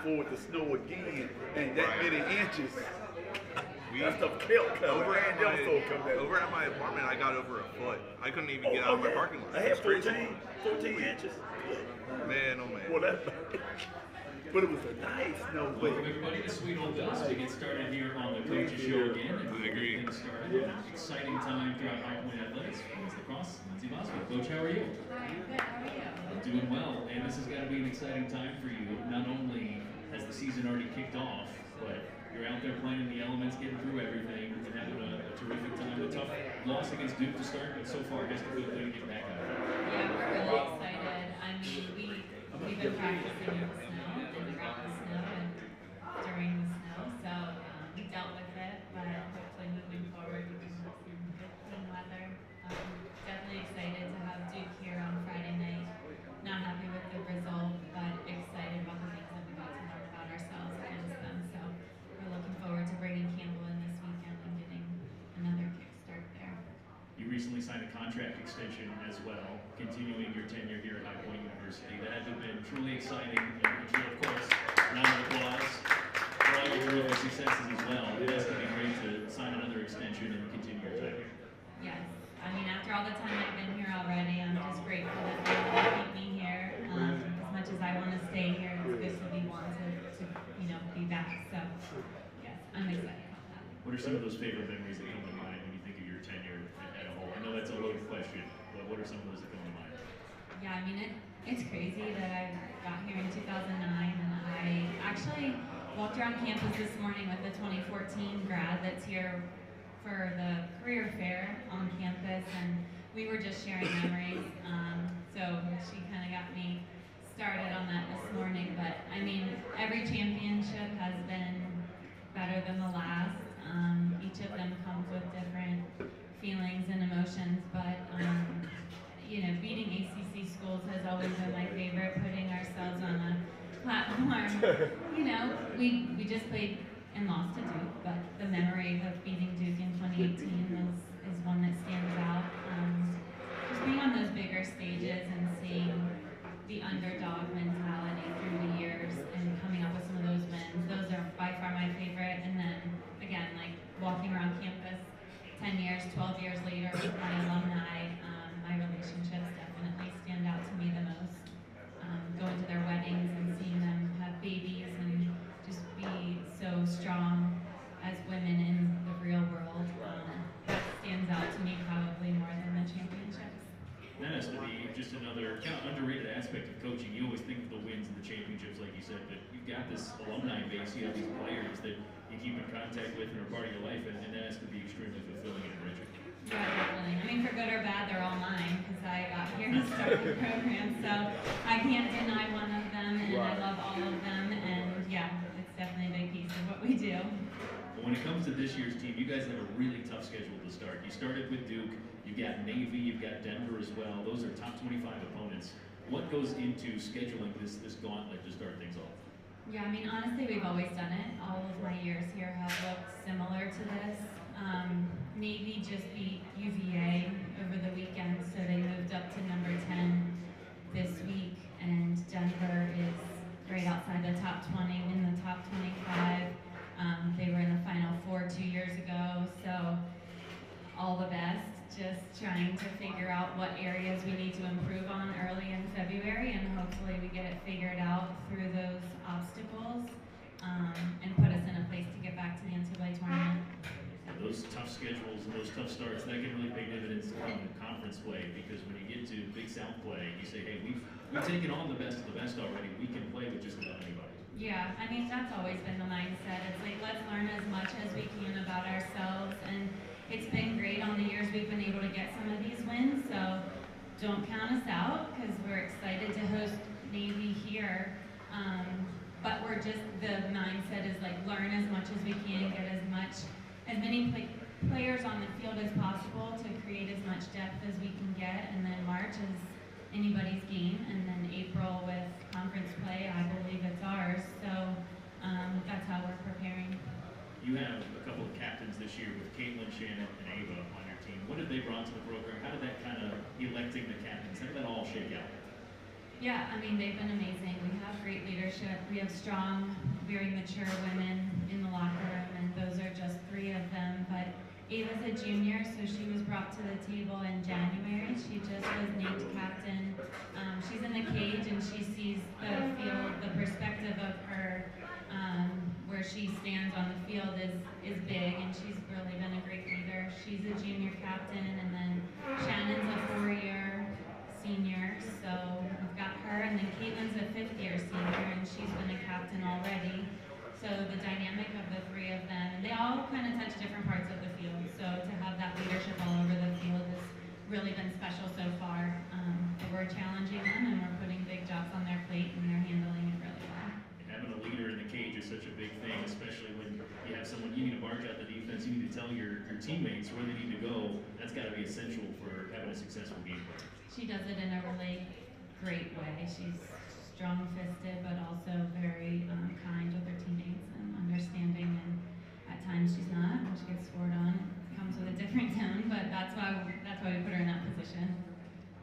for it to snow again, and that Right. many inches. We, That stuff kept coming. over at my apartment, I got over a foot. I couldn't even get out of my parking lot. I It had was crazy. 14 inches. Man, oh man. Well, that, but it was a nice snow. Welcome everybody to Sweet Old Bills. We get started here on the Coaches Show again. And I agree. Things started. An exciting time throughout High Point Athletics. Women's lacrosse, Lindsay Boswell. Coach, how are you? Hi, I'm good. How are you? I'm doing well, and this has got to be an exciting time for you. Not only has the season already kicked off, but you're out there playing in the elements, getting through everything, and having a terrific time. A tough loss against Duke to start, but so far it has to feel good to get back out there. Yeah, we're really excited. I mean, we've been practicing in the snow and around the snow and during the snow, so we dealt with it. But hopefully, moving forward, we can have some good clean weather. Definitely excited to have Duke here on Friday night. Not happy with the result, but excited about the things that we got to learn about ourselves against them. So we're looking forward to bringing Campbell in this weekend and getting another kickstart there. You recently signed a contract extension as well, continuing your tenure here at High Point University. That had to have been truly exciting. And of course, round of applause for all your terrific successes as well. It has to be great to sign another extension and continue your tenure. Yes. I mean, after all the time I've been here already, I'm just grateful that they want to keep me here. As much as I want to stay here, it's good to be wanted to be back. So, yes, I'm excited about that. What are some of those favorite memories that come to mind when you think of your tenure at a whole? I know that's a loaded question, but what are some of those that come to mind? Yeah, I mean, it's crazy that I got here in 2009, and I actually walked around campus this morning with the 2014 grad that's here for the career fair on campus, and we were just sharing memories. So she kind of got me started on that this morning. But I mean, every championship has been better than the last. Each of them comes with different feelings and emotions, but beating ACC schools has always been my favorite. Putting ourselves on a platform. We just played and lost to Duke, but the memory of beating Duke in 2018 is one that stands out. Just being on those bigger stages and seeing the underdog mentality through the years and coming up with some of those wins, those are by far my favorite. And then again, like walking around campus 10 years, 12 years later with my alumni, my relationships definitely stand out to me the most. Going to their weddings and seeing them have babies and just be so strong as women in the real world, that stands out to me probably more than the championships. That has to be just another kind of underrated aspect of coaching. You always think of the wins and the championships, like you said, but you've got this alumni base, you have these players that you keep in contact with and are part of your life, and that has to be extremely fulfilling and enriching. Yeah, definitely. I mean, for good or bad, they're all mine because I got here to start the program, so I can't deny one of them, and I love all of them, and yeah, it's definitely a big piece of what we do. But when it comes to this year's team, you guys have a really tough schedule to start. You started with Duke, you've got Navy, you've got Denver as well. Those are top 25 opponents. What goes into scheduling this gauntlet to start things off? Yeah, I mean, honestly, we've always done it. All of my years here have looked similar to this. Navy just beat UVA over the weekend, so they moved up to number 10 this week, and Denver is right outside the top 20, in the top 25. They were in the Final Four 2 years ago, so all the best. Just trying to figure out what areas we need to improve on early in February, and hopefully we get it figured out through those obstacles, and put us in a place to get back to the NCAA tournament. Those tough schedules and those tough starts, that can really pay dividends in conference play, because when you get to Big South play, you say, hey, we've taken on the best of the best already. We can play with just about anybody. Yeah, I mean, that's always been the mindset. It's like, let's learn as much as we can about ourselves, and it's been great on the years we've been able to get some of these wins, so don't count us out, because we're excited to host Navy here. But the mindset is like, learn as much as we can, get as many players on the field as possible to create as much depth as we can get, and then March is anybody's game, and then April with conference play, I believe it's ours, so that's how we're preparing. You have a couple of captains this year with Caitlin, Shannon, and Ava on your team. What have they brought to the program? How did that kind of electing the captains, how did that all shake out? Yeah, I mean, they've been amazing. We have great leadership. We have strong, very mature women in the locker room, and those are just 3 of them. But Ava's a junior, so she was brought to the table in January. She just was named captain. She's in the cage, and she sees the field, the perspective of her, where she stands on the field is big, and she's really been a great leader. She's a junior captain, and then Shannon's a 4-year senior, so we've got her, and then Caitlin's a 5th-year senior, and she's been a captain already. So the dynamic of the 3 of them, and they all kind of touch different parts of the field, so to have that leadership all over the field has really been special so far. But we're challenging them, and we're putting big jobs on their plate, and they're handling it really well. Having a leader in the cage is such a big thing, especially when you have someone, you need to march out the defense, you need to tell your teammates where they need to go. That's got to be essential for having a successful game plan. She does it in a really great way. She's strong-fisted, but also very kind with her teammates and understanding. And at times she's not. When she gets scored on, it comes with a different tone. But that's why we put her in that position.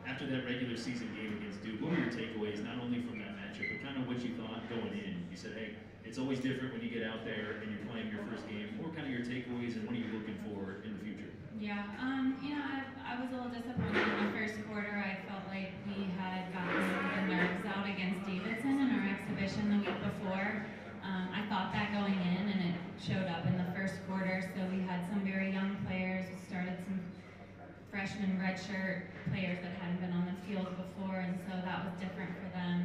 After that regular season game against Duke, what were your takeaways, not only from that matchup, but kind of what you thought going in? You said, hey, it's always different when you get out there and you're playing your first game. What were kind of your takeaways, and what are you looking for in the future? Yeah, I was a little disappointed in the first quarter. I felt like we had gotten the nerves out against Davidson in our exhibition the week before. I thought that going in, and it showed up in the first quarter. So we had some very young players. We started some freshman redshirt players that hadn't been on the field before, and so that was different for them.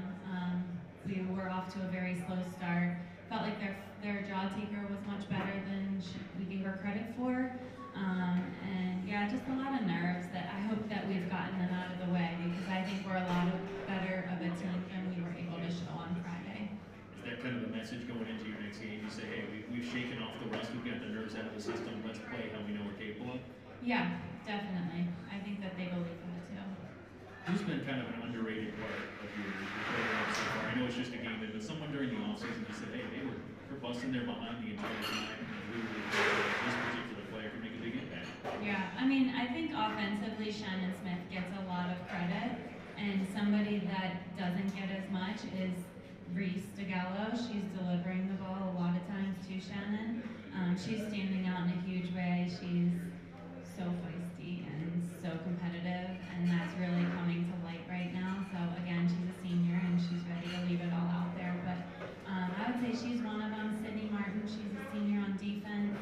We were off to a very slow start. Felt like their jaw taker was much better than we gave her credit for. And yeah, just a lot of nerves that I hope that we've gotten them out of the way, because I think we're a lot better of a team than we were able to show on Friday. Is that kind of the message going into your next game? You say, hey, we've shaken off the rust, we've got the nerves out of the system, let's play how we know we're capable of? Yeah, definitely. I think that they believe that too. Who's been kind of an underrated part of your program so far? I know it's just a game, but someone during the offseason you said, hey, they were busting their behind the entire time, and we really this particular player can make a big impact. Yeah, I mean, I think offensively Shannon Smith gets a lot of credit, and somebody that doesn't get as much is Reese DeGallo. She's delivering the ball a lot of times to Shannon. She's standing out in a huge way. She's so feisty and so competitive, and that's really coming to light right now. So again, she's a senior and she's ready to leave it all out there. But I would say she's one of them. Sydney Martin, she's a senior on defense.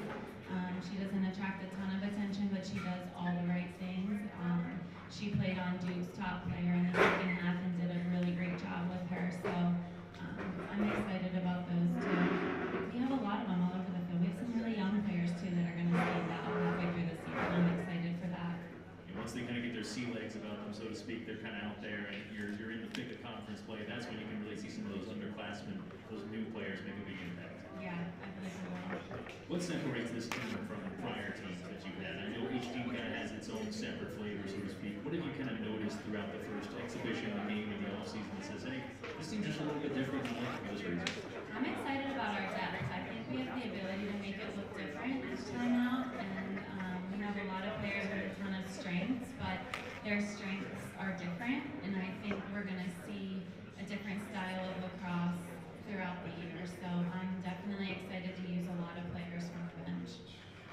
She doesn't attract a ton of attention, but she does all the right things. She played on Duke's top player in the second half and did a really great job with her. So I'm excited about those two. We have a lot of them all over the field. We have some really young players too that are going to stand out halfway through the season. I'm excited for that. And once they kind of get their sea legs about them, so to speak, they're kind of out there, and you're in the thick of conference play. That's when you can really see some of those underclassmen, those new players make a big impact. Yeah, I believe we will. What separates this team from the prior teams that you've had? I know each team kind of has its own separate flavor, so to speak. What have you kind of noticed throughout the first exhibition, the game, and the offseason that says, hey, this team's just a little bit different than like those reasons? I'm excited about our depth. I think we have the ability to make it look different each time out, and we have a lot of players with a ton of strengths, but their strengths are different, and I think we're going to see a different style of lacrosse throughout the year. So I'm definitely excited to use a lot of players from the bench.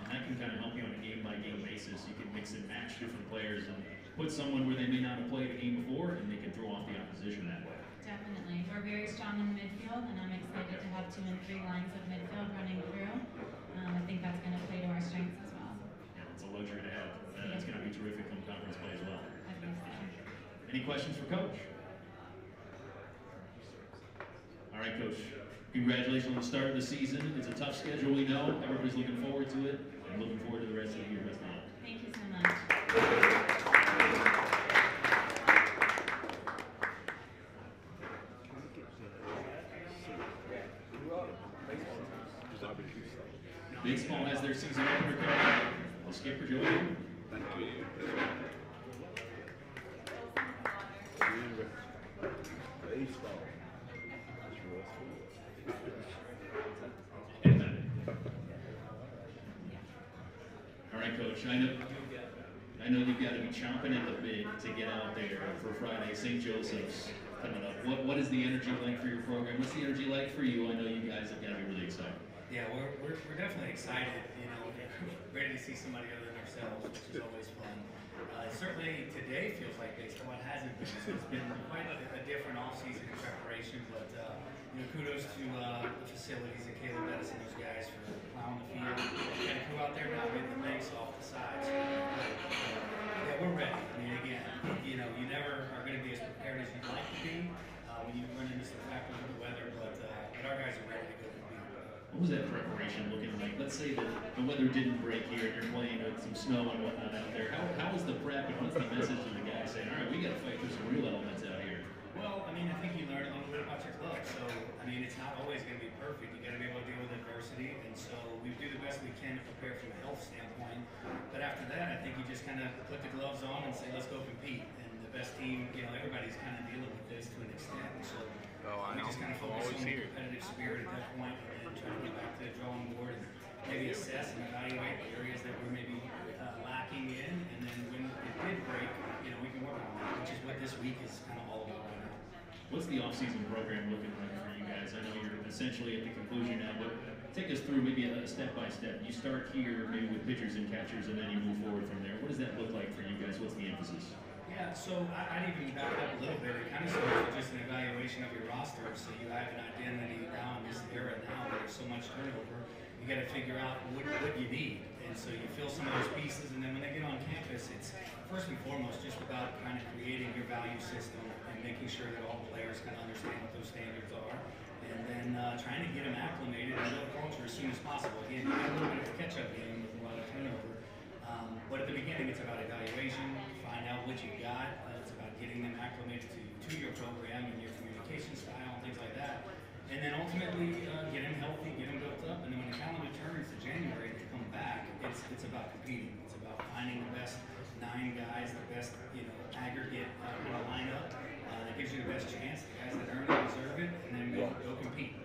And that can kind of help you on a game-by-game basis. You can mix and match different players and put someone where they may not have played a game before, and they can throw off the opposition that way. Definitely. We're very strong in the midfield, and I'm excited to have 2 and 3 lines of midfield running through. I think that's going to play to our strengths as well. Yeah, it's a luxury to have. That's going to be terrific come conference play as well. I think so. Any questions for Coach? All right, Coach. Congratulations on the start of the season. It's a tough schedule, we know. Everybody's looking forward to it. I'm looking forward to the rest of the year. Best of luck. Thank you so much. Baseball has their season opener coming up. The skipper, Joey. Thank you. Baseball. All right, Coach. I know you've got to be chomping at the bit to get out there for Friday, St. Joseph's. coming up. What is the energy like for your program? What's the energy like for you? I know you guys have got to be really excited. Yeah, we're definitely excited. You know, ready to see somebody other than ourselves, which is always fun. Certainly today feels like baseball. It hasn't been. So it's been quite a different off-season preparation, but you know, kudos to the facilities and Caleb Edison, those guys for plowing the field. Got a crew out there now getting the legs off the sides. Yeah, we're ready. I mean, again, you know, you never are going to be as prepared as you'd like to be when you run into some factors of the weather, but our guys are ready to go. What was that preparation looking like? Let's say that the weather didn't break here and you're playing with some snow and whatnot out there. How was the prep and what's the message to the guys saying, all right, we got to fight through some real elements out here? Well, I mean, I think you learn a little bit about your club. So, I mean, it's not always going to be perfect. You got to be able to deal with adversity. And so we do the best we can to prepare from a health standpoint. But after that, I think you just kind of put the gloves on and say, let's go compete. And the best team, you know, everybody's kind of dealing with this to an extent. So we just kind of focus on the competitive spirit at that point and try to get back to the drawing board and maybe assess and evaluate the areas that we're maybe lacking in. And then when it did break, you know, we can work on that, which is what this week is kind of all about right now. What's the off-season program looking like for you guys? I know you're essentially at the conclusion now, but take us through maybe a step-by-step. You start here maybe with pitchers and catchers, and then you move forward from there. What does that look like for you guys? What's the emphasis? Yeah, so I'd even back up a little bit. It kind of starts with just an evaluation of your roster. So you have an identity now in this era now where there's so much turnover. You got to figure out what you need. And so you fill some of those pieces, and then when they get on campus, it's first and foremost just about kind of creating your value system and making sure that all players kind of understand what those standards are. And then trying to get them acclimated and build culture as soon as possible. Again, you got a little bit of a catch-up game with a lot of turnover. But at the beginning, it's about evaluation, find out what you got. It's about getting them acclimated to your program and your communication style and things like that. And then ultimately, get them healthy, get them built up. And then when the calendar turns to January and they come back, it's about competing. It's about finding the best 9 guys, the best aggregate lineup that gives you the best chance. The guys that earn it deserve it, and then go compete.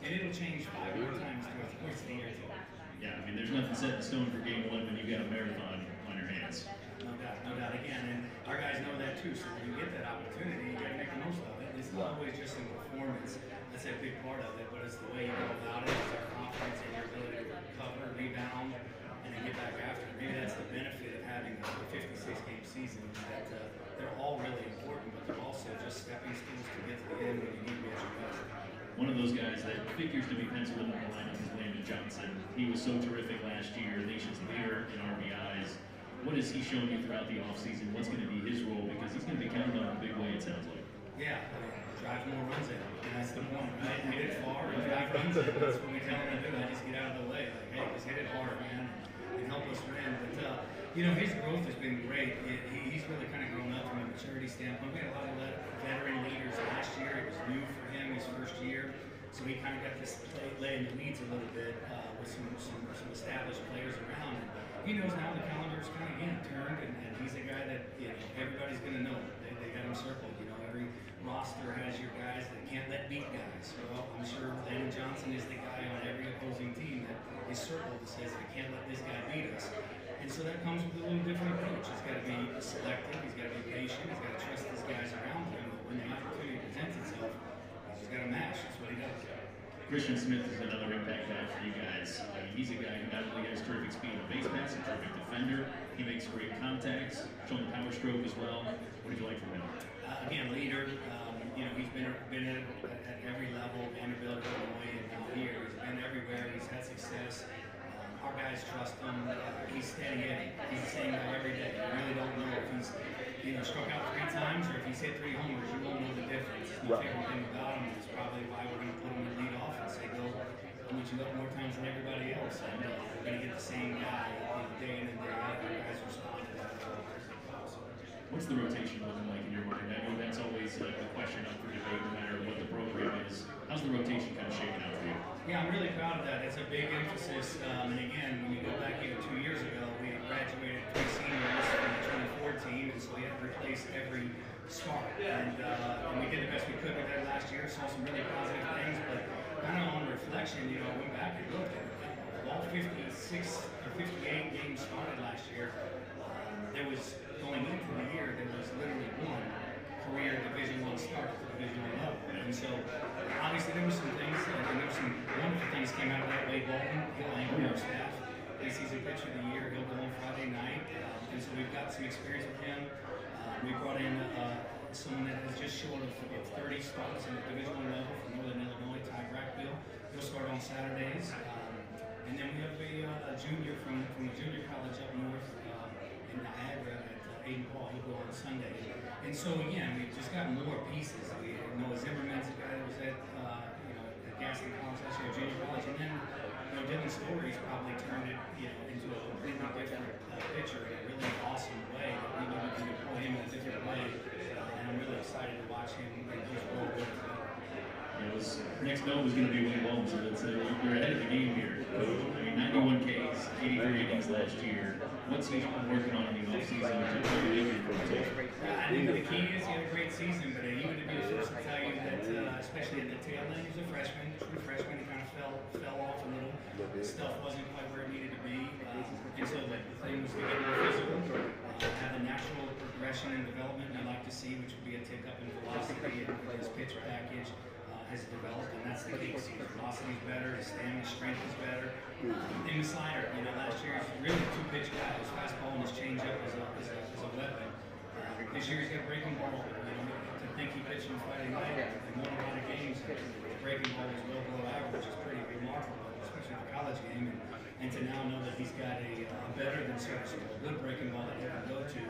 And it'll change 5 more times throughout the course of the year too. Yeah, I mean, there's nothing set in stone for game 1 when you've got a marathon on your hands. No doubt. Again, and our guys know that too. So when you get that opportunity, you got to make the most of it. It's not always just in performance. That's a big part of it, but it's the way you go about it. It's our confidence in your ability to recover, rebound, and then get back after it. Maybe that's the benefit of having a 56-game season. That they're all really important, but they're also just stepping stones to get to the end when you need to be at your best. One of those guys that figures to be penciled in the lineup is Landon Johnson. He was so terrific last year, nation's leader in RBIs. What has he shown you throughout the offseason? What's going to be his role? Because he's going to be counted on in a big way, it sounds like. Yeah, drive more runs in. And that's the point, right? Hit it far and drive runs in. That's what we tell him to do. Just get out of the way. Like, hey, just hit it hard, man, and help us win. But, his growth has been great. He's really kind of grown up from a maturity standpoint. We had a lot of veteran leaders last year. It was new for him, his first year. So he kind of got this lay in the weeds a little bit with some established players around. And he knows now the calendar's kind of turned, and he's a guy that everybody's going to know. They got him circled. Every roster has your guys that can't let beat guys. Well, I'm sure Landon Johnson is the guy on every opposing team that is circled that says, I can't let this guy beat us. And so that comes with a little different approach. He's got to be selective. He's got to be patient. He's got to trust these guys around him. But when the opportunity presents itself, he's got to match. That's what he does. Christian Smith is another impact guy for you guys. I mean, he's a guy who not only has terrific speed on base pass, a terrific defender. He makes great contacts, showing the power stroke as well. What did you like from him? Again, leader. He's been at every level, Vanderbilt, Illinois, and now here. He's been everywhere. He's had success. Our guys trust him. He's steady Eddie. He's the same guy every day. You really don't know if he's struck out 3 times or if he's hit 3 homers. You won't know the difference. The favorite thing about him is probably why we're going to put him in lead off and say, go, I want you up more times than everybody else. And we're going to get the same guy day in and day out. Our guys respond to that. What's the rotation looking like in your mind? I know that's always a question up for debate no matter what the program is. How's the rotation kind of shaking out for you? Yeah, I'm really proud of that. It's a big emphasis. And again, when you go back even 2 years ago, we graduated 3 seniors from the 24 team, and so we had to replace every start. And we did the best we could with that last year. Saw some really positive things, but kind of on reflection, I went back and looked at it. All 56 or 58 games started last year. There was going into the year, there was literally 1 career Division I start at the Division I level. And so, obviously, there were some things, and there were some wonderful things came out of that. Wade Bolton, he'll anchor our staff. Preseason Pitcher of the Year, he'll go on Friday night. And so we've got some experience with him. We brought in someone that is just short of 30 starts in the Division I level from Northern Illinois, Ty Brackville. He'll start on Saturdays. And then we have a junior from a junior college up north in Niagara at Aiden Paul. He'll go on Sunday. And so again, we've just got more pieces. We Noah Zimmerman's a guy that was at at Gaston College last year, junior college, and then Dylan Story's probably turned it into a completely different pitcher in a really awesome way. We know we can deploy him in a different way, and I'm really excited to watch him in his role with Next bill was going to be Wayne Walton, so that's you're ahead of the game here. I mean, 91 Ks, 83 innings last year. What's he been working on in the offseason? I think the key is he had a great season, but he would be the first to tell you that, especially at the tail end, he was a freshman, true freshman. He kind of fell off a little. Stuff wasn't quite where it needed to be, and so the thing was to get more physical, have a natural progression and development. I like to see, which would be a tick up in velocity and his pitch package has developed, and that's the case. His velocity is better, his stamina, strength is better. And the slider, last year he's really a two-pitch guy. His fastball and his changeup is a weapon. This year he's got breaking ball. To think he pitched on Friday night and won a lot of games, his breaking ball was well below average, which is pretty remarkable, especially in a college game. And to now know that he's got a better than serviceable, good breaking ball that he can go to,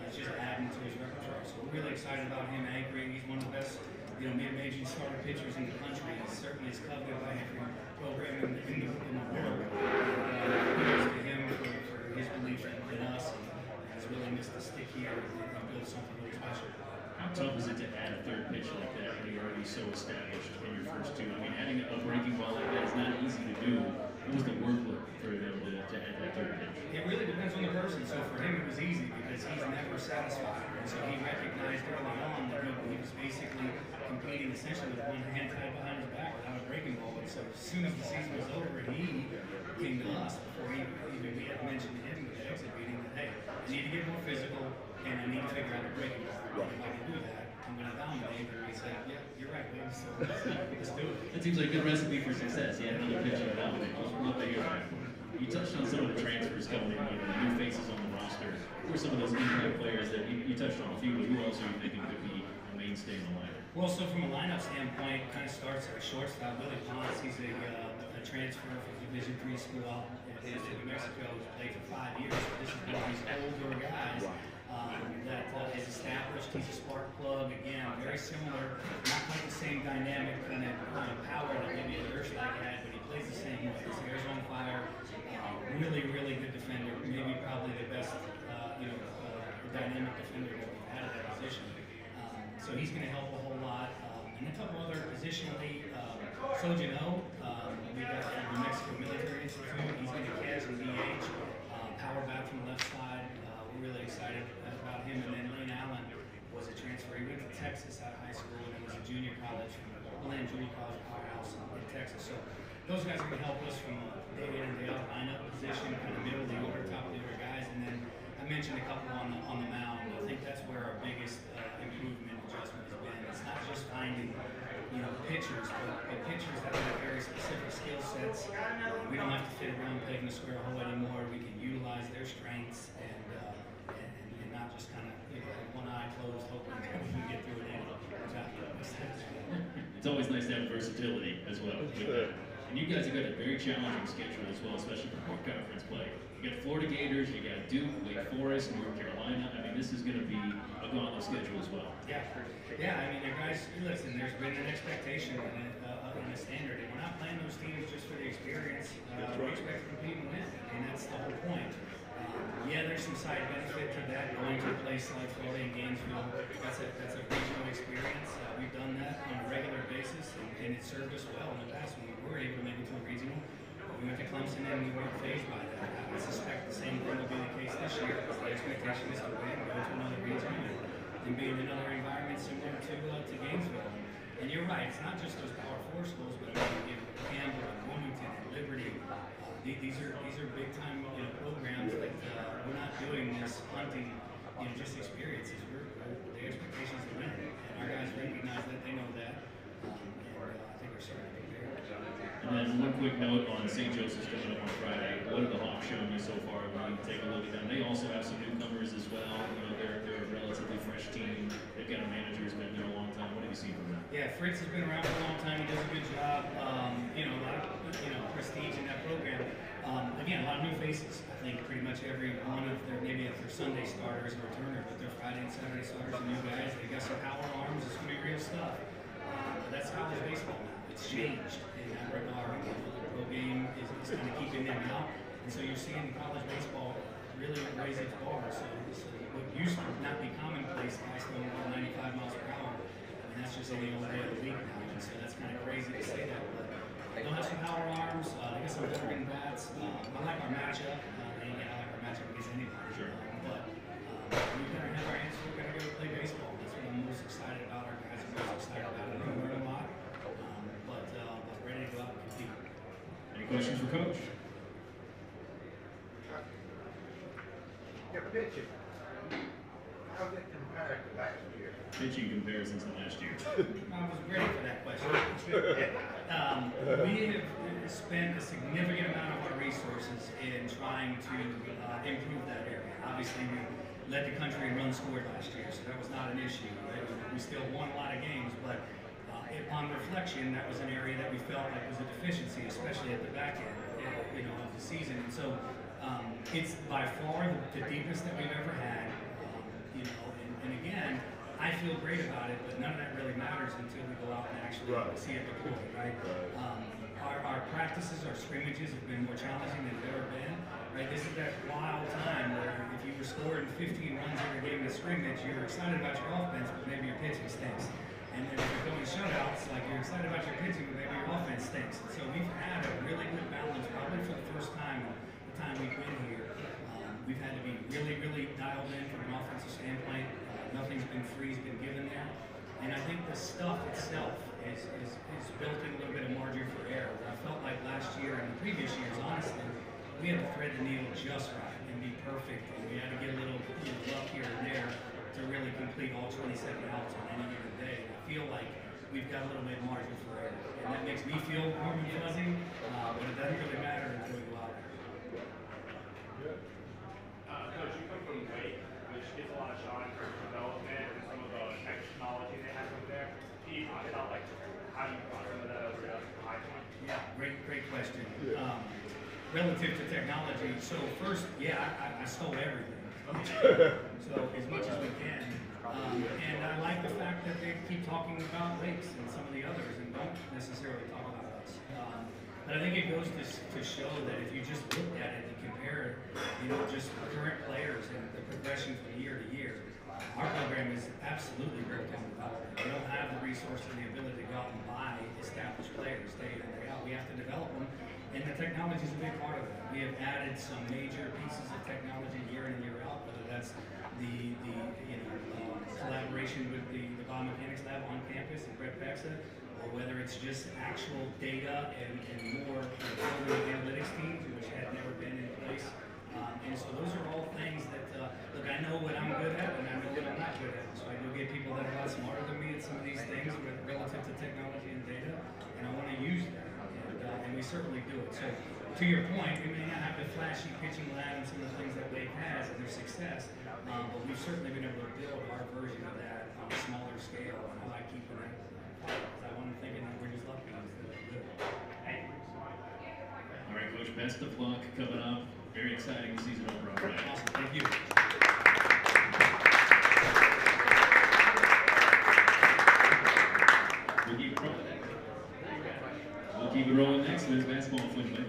it's just adding to his repertoire. So we're really excited about him anchoring. He's one of the best mid-major starter pitchers in the country. He certainly is coveted by every program in the world. Kudos to him for his belief in us, and has really missed the stick here and built something really special. How tough is it to add a third pitch like that when you're already so established in your first two? I mean, adding a breaking ball like that is not easy to do. What was the workload for them to add that third pitch? It really depends on the person. So for him, it was easy because he's never satisfied. And so he recognized early on that he was basically competing essentially with one hand tied behind his back without a breaking ball. And so as soon as the season was over, he came to us before we had mentioned to him with the exit meeting that, hey, I need to get more physical and I need to figure out the breaking ball. If I can do that, I'm going to dominate. And he said, yeah, you're right, Wayne. So let's do it. That seems like a good recipe for success. Yeah, another pitcher to dominate. Love to hear that. You touched on some of the transfers coming in, new faces on the roster. Who are some of those impact players that you touched on a few, but who else are you thinking could be a mainstay in the lineup? Well, so from a lineup standpoint, it kind of starts at shortstop. Willie Ponce, he's a transfer from Division III school out in New Mexico. He's played for 5 years. So this is one of these older guys that is established. He's a spark plug. Again, very similar, not quite the same dynamic kind of power that maybe a Gershlag had, but he plays the same way. His hair's on fire. Really, really good defender. Maybe probably the best, dynamic defender that we've had at that position. So he's going to help a whole lot. And a couple other positionally, Sojano, we got from New Mexico Military Institute. He's going to catch and DH, power back from the left side. We're really excited about him. And then Lane Allen was a transfer. He went to Texas out of high school and then was a junior college from Bland Junior College Powerhouse in Texas. So those guys are going to help us from a day in and day out lineup position, kind of middle of the order, top of the order guys. And then I mentioned a couple on the mound. I think that's where our biggest improvement adjustment has been. It's not just finding pitchers, but pitchers that have very specific skill sets. We don't have to fit around pegging a square hole anymore. We can utilize their strengths and not just kind of have one eye closed hoping that we can get through it. It's always nice to have versatility as well. And you guys have got a very challenging schedule as well, especially for conference play. You got Florida Gators, you got Duke, Wake Forest, North Carolina. I mean, this is going to be a gauntlet schedule as well. Yeah. I mean, the guys, listen, there's been an expectation and a standard, and we're not playing those teams just for the experience. We expect to compete and win, and that's the whole point. There's some side benefit to that, going to a place like Florida and Gainesville. That's a regional experience. We've done that on a regular basis, and it served us well in the past when we were able to make it to a regional. We went to Clemson and we weren't fazed by that. I suspect the same thing will be the case this year, because the expectation is to win, go to another region, and be in another environment similar to Gainesville. And you're right, it's not just those Power 4 schools, but Campbell and Wilmington and Liberty. These are big time programs that we're not doing this hunting just experiences. The expectations to win, and our guys recognize that, they know that, and I think we're certainly prepared. And then one quick note on St. Joseph's coming up on Friday. What have the Hawks shown you so far? When you take a look at them, they also have some newcomers as well. They're a relatively fresh team. They've got a manager who's been there a long time. What have you seen from them? Yeah, Fritz has been around for a long time. He does a good job. A lot of prestige in that program. Again, a lot of new faces. I think pretty much every one of maybe if their Sunday starters or returner, but their Friday and Saturday starters are new guys. They got some power arms. It's going to be real stuff. But that's college baseball now. It's changed in that regard. The pro game is kind of keeping them out, and so you're seeing college baseball really raise its bar. So what used to not be commonplace, guys throwing about 95 miles per hour. That's just any old day of the week now, and so that's kind of crazy to say that. But they'll have some power arms. They got some veteran bats. I like our matchup. I like our matchup against anybody. Sure. But we're going to have our answer. We're going to go play baseball. That's what I'm most excited about. Our guys are most excited about it. We learn a lot, but ready to go out and compete. Any questions for Coach? Your pitching, how's it compared to last year? Pitching comparisons to last year. I was ready for that question. We have spent a significant amount of our resources in trying to improve that area. Obviously, we led the country in runs scored last year, so that was not an issue. Right? We still won a lot of games, but upon reflection, that was an area that we felt like was a deficiency, especially at the back end, of the season. And so it's by far the deepest that we've ever had. And again, I feel great about it, but none of that really matters until we go out and actually see it deployed, right? Our practices, our scrimmages have been more challenging than they've ever been, right? This is that wild time where if you were scoring 15 runs every game in a scrimmage, you're excited about your offense, but maybe your pitching stinks. And then if you're going shutouts, like you're excited about your pitching, but maybe your offense stinks. And so we've had a really good balance, probably for the first time in the time we've been here. We've had to be really, really dialed in from an offensive standpoint. Nothing's been free, been given there. And I think the stuff itself is built in a little bit of margin for error. I felt like last year and the previous years, honestly, we had to thread the needle just right and be perfect. And we had to get a little luck here and there to really complete all 27 outs on any given day. And I feel like we've got a little bit of margin for error. And that makes me feel warm and fuzzy, but it doesn't really matter until we go out there. Coach, you come from Wake, which gets a lot of shot in terms of development and some of the technology they have over there. Can you talk about how you brought some of that over to High Point? Yeah, great question. Relative to technology, so first, I stole everything. So as much as we can. And I like the fact that they keep talking about Lakes and some of the others and don't necessarily talk about us. But I think it goes to show that if you just look at it and compare, just current players and the progression from year to year, our program is absolutely built on development. We don't have the resources and the ability to go out and buy established players day in and day out. We have to develop them, and the technology is a big part of that. We have added some major pieces of technology year in and year out, whether that's the collaboration with the biomechanics lab on campus and Brett Pexa, or whether it's just actual data and more building analytics teams, which had never been in place. And so those are all things that, look, I know what I'm good at and I know what I'm not good at. So I do get people that are a lot smarter than me at some of these things relative to technology and data, and I want to use that. And we certainly do it. So to your point, we may not have the flashy pitching lab and some of the things that Wake has and their success, but we've certainly been able to build our version of that on a smaller scale, and I like keeping that. I want to think that we're just lucky instead of good. All right, Coach, best of luck coming up. Very exciting season over on Friday. Awesome, thank you. We'll keep it rolling. We'll keep it rolling next. Men's basketball in Flint.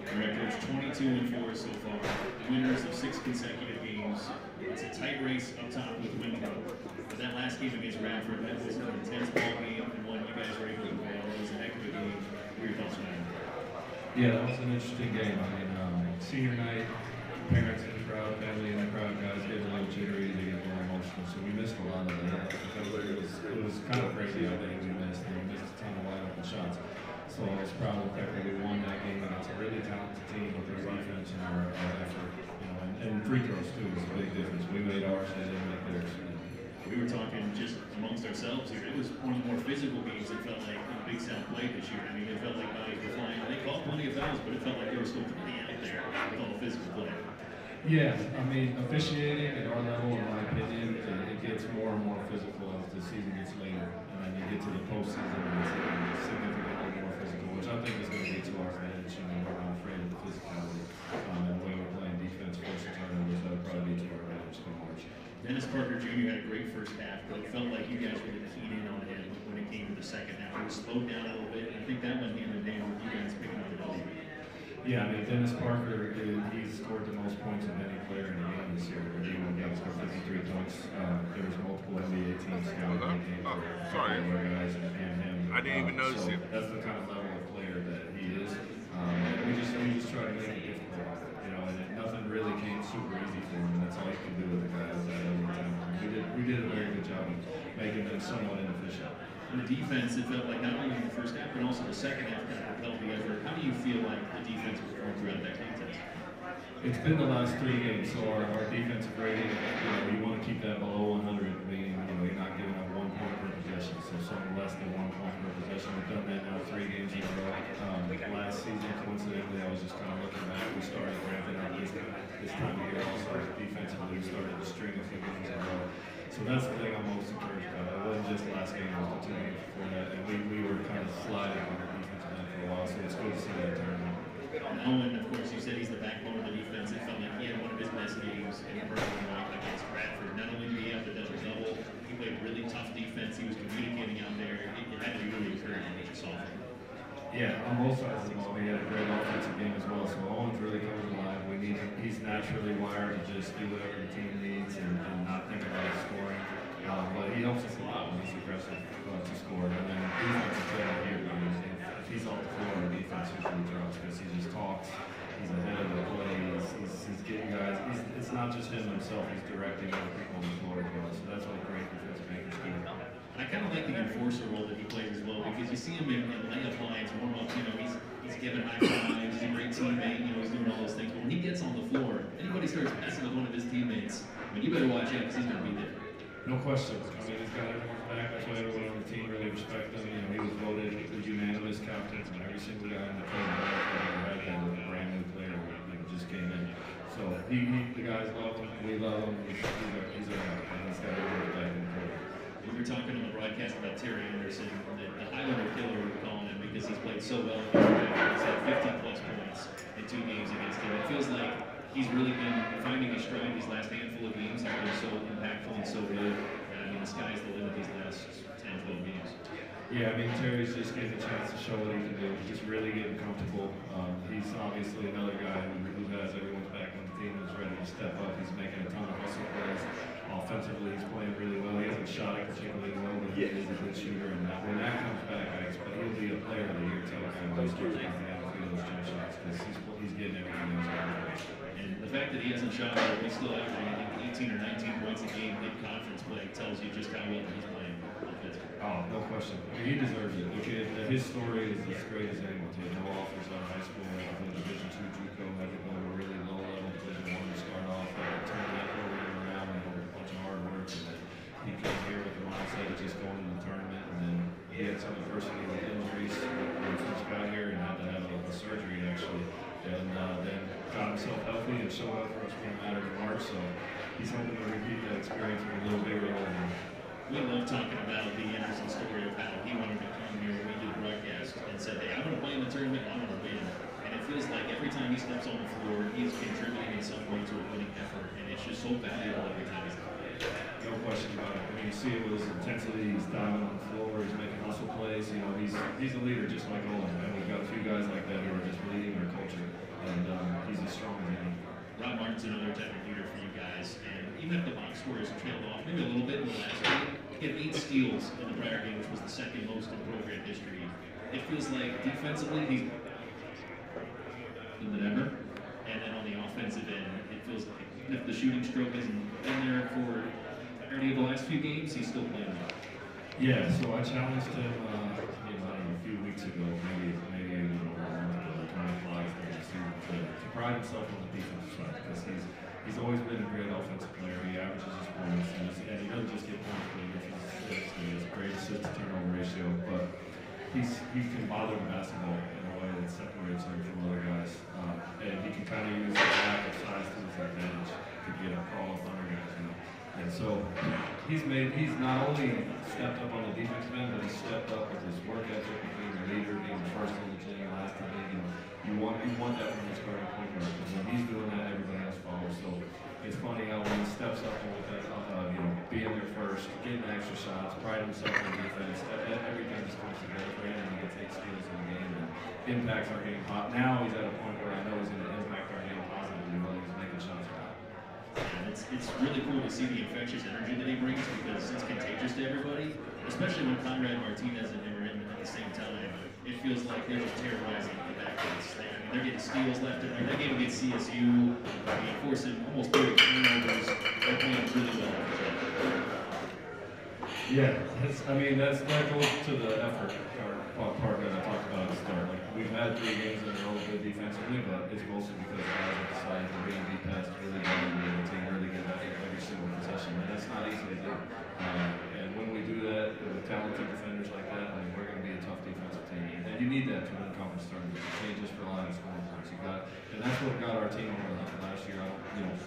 All right, Coach, 22-4 so far. Winners of 6 consecutive games. It's a tight race up top with Wingo. But that last game against Radford, that was an intense ball game and one you guys were able to prevail. It was a heck of a game. What are your thoughts on that? Yeah, that was an interesting game. I mean, senior night, parents in the crowd, family in the crowd, guys getting a little jittery, they get a little emotional. So we missed a lot of that. It was kind of crazy how many we missed. And we missed a ton of wide open shots. So I was proud of the fact that we won that game against a really talented team with their defense and our effort. You know, and free throws too was a big difference. We made ours, they didn't make theirs. We were talking just amongst ourselves here. It was one of the more physical games it felt like in Big South play this year. I mean, it felt like bodies were flying. They called plenty of fouls, but it felt like there was still plenty out there with all the physical play. Yeah, I mean, officiating at our level, in my opinion, it gets more and more physical as the season gets later. And then you get to the postseason, and it's significantly more physical, which I think is going to be to our advantage. You know, we're not afraid of the physicality. And the way we're playing defense, forcing turnovers, that'll probably be to our advantage come March. Dennis Parker Jr. had a great first half, but it felt like you guys really keyed in on him when it came to the second half. It was slowed down a little bit, and I think that went hand in hand with you guys picking up the W. Yeah, I mean, Dennis Parker, he's scored the most points of any player in the game this year. He scored 53 points. There was multiple NBA teams scouting that game sorry. for guys and him. I didn't even notice so him. That's the kind of level of player that he is. And we just try to make it difficult. You know, and nothing really came super easy for him. That's all you can do with a guy with that level of talent. We did a very good job of making them somewhat inefficient. On the defense, it felt like not only in the first half, but also the second half kind of propelled the effort. How do you feel like the defense performed throughout that contest? It's been the last 3 games, so our defensive rating, you want to keep that below 100, meaning, you're not giving up 1 point per possession, so something less than 1 point per possession. We've done that now 3 games in a row. Last season, coincidentally, I was just kind of looking back, we started ramping up this time of year also defensively. We started to string a few games in a row. So that's the thing I'm most encouraged about. It wasn't just last game, it was the 2 games before that, and we were kind of sliding on the defensive end for a while, so it's good to see that turn. Owen, of course, you said he's the backbone of the defense. It felt like he had one of his best games in purple and white against Bradford. Not only did he have the double-double, he played really tough defense. He was communicating out there. It had to be really encouraging what you saw from him. Yeah, on both sides of the ball, he had a great offensive game as well. So Owens really comes alive. We need him. He's naturally wired to just do whatever the team needs and not think about scoring. But he helps us a lot when he's aggressive to score. And then defense is better here. If he's off the floor, the defense usually drops because he just talks. He's ahead of the play. He's getting guys. It's not just him himself. He's directing other people on the floor as well. So that's what great defensive makers do. I kind of like the enforcer role that he plays as well, because you see him in layup lines, warm-ups, he's giving high fives, he's a great teammate, he's doing all those things. But when he gets on the floor, anybody starts passing with one of his teammates, you better watch out because he's going to be there. No question. I mean, he's got everyone's back. That's why everyone on the team really respects him. He was voted the unanimous captain, and every single guy on the team had that with a brand new player that just came in. So the guys love him. We love him. He's a guy, and he's got everyone's back in the court. We were talking on the broadcast about Terry Anderson, the Highlander killer we're calling him because he's played so well against Bradford. He's had 15-plus points in 2 games against him. It feels like he's really been finding his stride these last handful of games. He's been so impactful and so good. And the sky's the limit these last 10, 12 games. Yeah, I mean, Terry's just getting a chance to show what he can do. Just really getting comfortable. He's obviously another guy who has everyone's back on the team and is ready to step up. He's making a ton of hustle plays. Offensively, he's playing really well. He hasn't shot it particularly well, but he is a good shooter. And when that comes back, I expect he'll be a player of the year too. And those starts knocking out a few of those jump shots because he's getting everything else out of it. And the fact that he hasn't shot well, he's still averaging 18 or 19 points a game in conference play tells you just how well he's playing. Oh, no question. I mean, he deserves it. Look at his story is as great as anyone's. He had no offers out of high school. He was in Division II JUCO, had to go to a really low level Division I to start off. Turned that program around and a bunch of hard work. And then he came here with the mindset of just going to the tournament. And then he had some adversity with injuries when he first got here and had to have a surgery actually. And then got himself healthy and showed up for us when it mattered in March. So he's hoping to repeat that experience with a little bigger role. We love talking about the Anderson story of how he wanted to come here when we did broadcast and said, hey, I want to play in the tournament, I want to win. And it feels like every time he steps on the floor, he's contributing in some way to a winning effort. And it's just so valuable every time he's out there. No question about it. I mean, you see it with his intensity, he's diving on the floor, he's making hustle plays. He's a leader just like Owen. And we've got a few guys like that who are just leading our culture. And he's as strong as anyone. Rob Martin's another type of leader for you guys. And even if the box score has trailed off maybe a little bit in the last game, he had 8 steals in the prior game, which was the second most in program history. It feels like defensively he's than ever. And then on the offensive end, it feels like even if the shooting stroke hasn't been there for any of the last few games, he's still playing well. Yeah, so I challenged him, I don't know, a few weeks ago, maybe a month ago, the time flies during the season, to pride himself on the defensive side, because he's always been a great offensive player. He averages his points, and he doesn't just get points, but he gets his assists, and he has a great assist to turnover ratio, but he can bother the basketball in a way that separates him from other guys, and he can kind of use the lack of size to his advantage to get a call up under guys, you know. And so he's not only stepped up on the defensive end, but he's stepped up with his work ethic, being a leader, being the first in the gym, last in the league. You want that from your starting point guard, because when he's doing that, everybody else follows. So it's funny how when he steps up with that, being there first, getting the extra shots, pride himself on defense, everything just comes together for him, and he gets 8 steals in the game and impacts our game. Now he's at a point where I know he's going to impact our game positively while he's making shots for us. And it's really cool to see the infectious energy that he brings, because it's contagious to everybody, especially when Conrad Martinez and him are in at the same time. It feels like they're just terrorizing the backcourts. They're getting steals left and right. That game against CSU, forcing almost 30 turnovers. They're playing really well. Yeah, that goes to the effort part that I talked about at the start. Like, we've had 3 games in a row good defensively, but it's mostly because guys have decided to bring deep pass really well and the team really get effort every single possession. And that's not easy to do. And when we do that with talented defenders like that, we're going to be a tough defensive team. And you need that to win conference tournaments. You can't just rely on scoring points. And that's what got our team over the hump last year.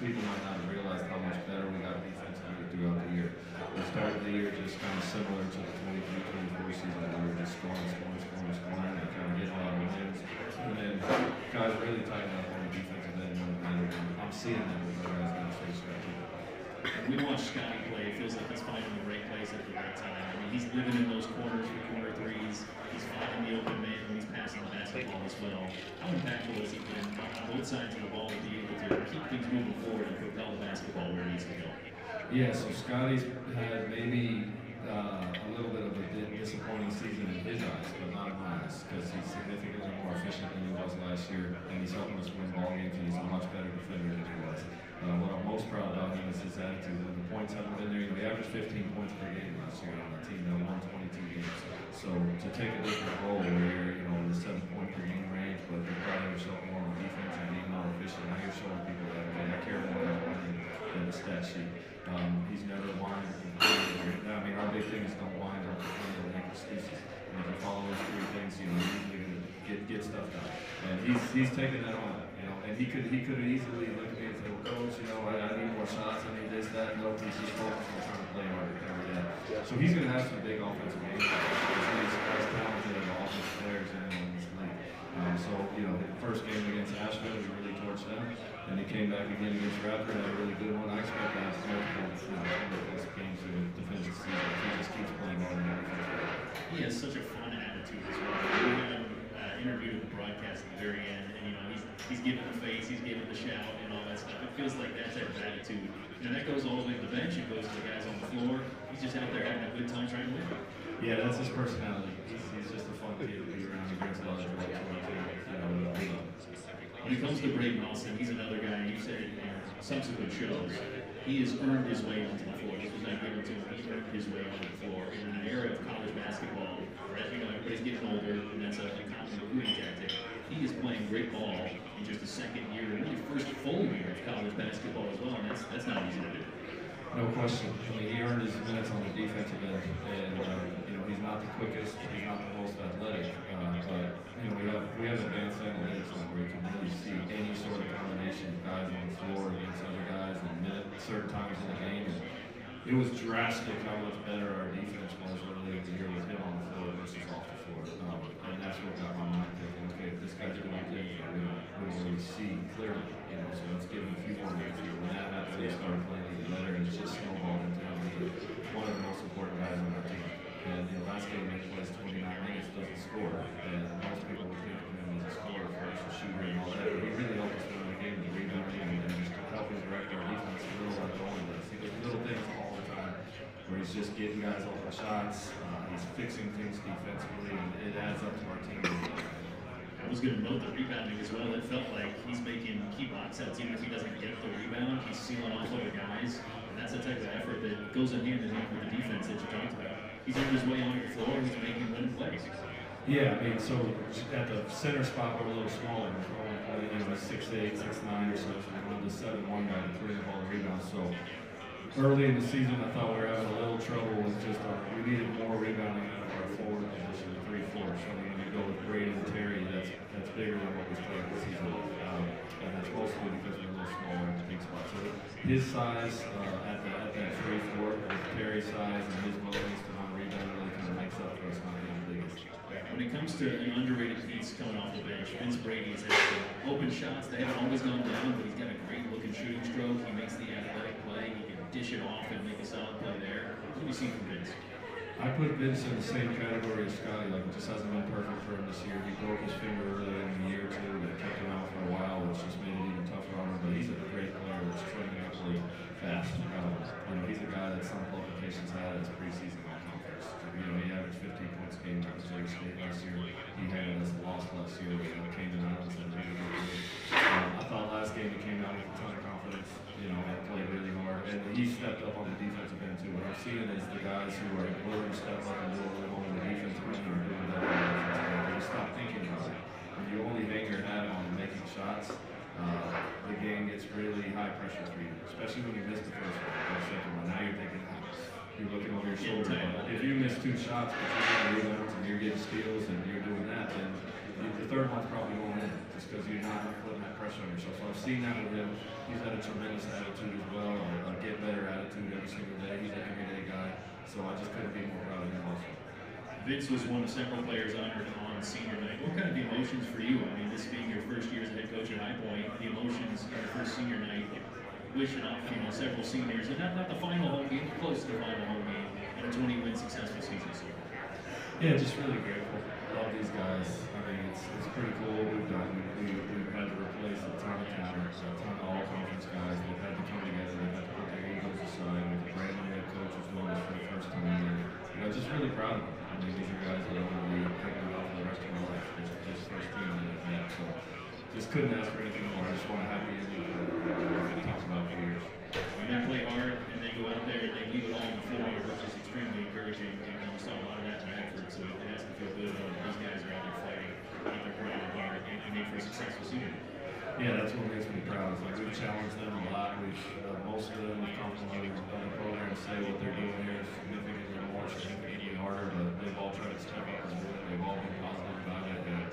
People might not have realized how much better we got defensively throughout the year. We started the year just kind of similar to the 23-24 season. We were just scoring, and kind of getting a lot of wins. And then guys really tightened up on the defensive end. I'm seeing that with our guys getting so scrappy. We watch Scotty play. It feels like he's finding the right place at the right time. He's living in those corners for corner threes. He's finding the open man when he's passing the basketball as well. How impactful has he been on both sides of the ball to be able to keep things moving forward and propel the basketball where it needs to go? Yeah, so Scotty's had maybe a little bit of a disappointing season in his eyes, but not in my eyes, because he's significantly more efficient than he was last year, and he's helping us win ball games, and he's a much better defender than he was. What I'm most proud about him is his attitude. When the points haven't been there, he averaged 15 points per game last year on the team that won 22 games. So to take a different role where you're in the 7-point per game range, but you're priding yourself more on defense and being more efficient, now you're showing people that, okay, I care more about winning than the stat sheet. He's never whined or complained. Our big thing is don't whine, don't complain, don't make excuses. And if you follow those 3 things, you're usually going to get stuff done. And he's taken that on. And he could have easily looked at me and said, well, Coach, I need more shots, I need this, that. No, he's just focused on trying to play harder every day. So he's going to have some big offensive games. He's as talented of offensive players in this league. The first game against Asheville, we really torched them. And he came back again against Raptor, had a really good one. I expect to have multiple games to finish the season. He just keeps playing hard and everything. He has such a fun attitude as well. We had him interviewed at the broadcast at the very end, and he's giving the face, he's giving the shout, and all that stuff. It feels like that type of attitude. That goes all the way to the bench. It goes to the guys on the floor. He's just out there having a good time trying to win. Yeah, that's his personality. He's just a fun kid to be around. He brings a lot of joy to our team. When it comes to Braden Austin, he's another guy. You said in subsequent shows, he has earned his way onto the floor. This was not given to him. He earned his way onto the floor. In an era of college basketball, where everybody's getting older, and that's a common recruiting tactic. He is playing great ball in just a second year, really first full year of college basketball as well, and that's not easy to do. No question. He earned his minutes on the defensive end, and he's not the quickest, he's not the most athletic, but we have advanced analytics on where you can really see any sort of combination of guys on the floor against other guys and certain times in the game. And it was drastic how much better our defense was early in the year with him on the floor versus off the floor, and that's what got my mind thinking. Okay, if this guy's doing things that we don't really see clearly, so let's give him a few more minutes. When that happens, they start playing even better, and it's just snowballed into him being one of the most important guys on our team. And last game he plays 29 minutes, doesn't score, and most people would think of him as a scorer first, a shooter, and all that. But he really helped us win the game, the rebounding, and just helping direct our defense a little like going with us. He does little things all the time, where he's just getting guys open shots, he's fixing things defensively, and it adds up to our team. I was going to note the rebounding as well. It felt like he's making key box outs, even if he doesn't get the rebound. He's sealing off other guys, and that's the type of effort that goes in hand with the defense that you talked about. He's on his way onto the floor, he's making win plays. Yeah, I mean, so at the center spot, we're a little smaller. We're only playing, you know, 6'8", 6'9", or so. So we're on the 7-1 guy to clean up all the rebounds. So early in the season, I thought we were having a little trouble with just we needed more rebounding out of our forward position, the 3-4. So when you go with Brady and Terry, that's bigger than what we started the season with. And that's mostly because we're a little smaller in the big spot. So his size at that 3-4 with Terry's size and his willingness to run rebound really kind of makes up for us not being the biggest. When it comes to an underrated piece coming off the bench, Vince Brady has had some open shots. They haven't always gone down, but he's got a great looking shooting stroke. He makes the athletic play. He can dish it off and make a solid play there. What have you seen from Vince? I put Vince in the same category as Scotty. Like, it just hasn't been perfect for him this year. He broke his finger earlier in the year too. It kept him out for a while, which just made it even tougher on him. But he's a great player that's trending up really fast. He's a guy that some publications had as preseason all-conference. He averaged 15 points a game at Missouri State last year. He handled us a loss last year, but he came in out and said, I thought last game he came out with a ton of confidence, and played really hard. And he stepped up on the defensive end too. What I'm seeing is the guys who are willing to step up and do a little more on the defensive end are doing that on the offensive end. They just stop thinking about it. When you only hang your hat on making shots, the game gets really high pressure for you, especially when you miss the first one or the second one. Now you're thinking, you're looking over your shoulder. If you miss 2 shots, but you're getting rebounds and you're getting steals and you're doing that, then the third one's probably going in just because you're not putting that pressure on yourself. So I've seen that with him. He's had a tremendous attitude as well, a get better attitude every single day. He's an everyday guy, so I just couldn't be more proud of him also. Vince was one of several players honored on senior night. What kind of emotions for you? I mean, this being your first year as a head coach at High Point, the emotions of your first senior night, wishing off, several seniors, and not the final home game, close to the final home game, and a 20-win successful season so far. Yeah, just really grateful. Love these guys. I mean, it's pretty cool what we've done. We've had to replace a ton of talent, a ton of all-conference guys. They've had to come together. They've had to put their egos aside. With a brand new head coach who's doing this for the first time. And, just really proud of them. I mean, these are guys that I want to be thinking about for the rest of my life. This first team that I've met. So just couldn't ask for anything more. I just want a happy ending for what talked about for years. When they play hard and they go out there and they leave it all on the floor, which is extremely encouraging. And we saw a lot of that in Medford, so it has to feel good when these guys are out there fighting, out there working hard, and make for a successful season. Yeah, that's what makes me proud. It's like we've challenged them a lot. Most of them have come from other programs say what they're doing here is significantly more, significantly harder, but they've all tried to step up and do it. They've all been positive about it. And,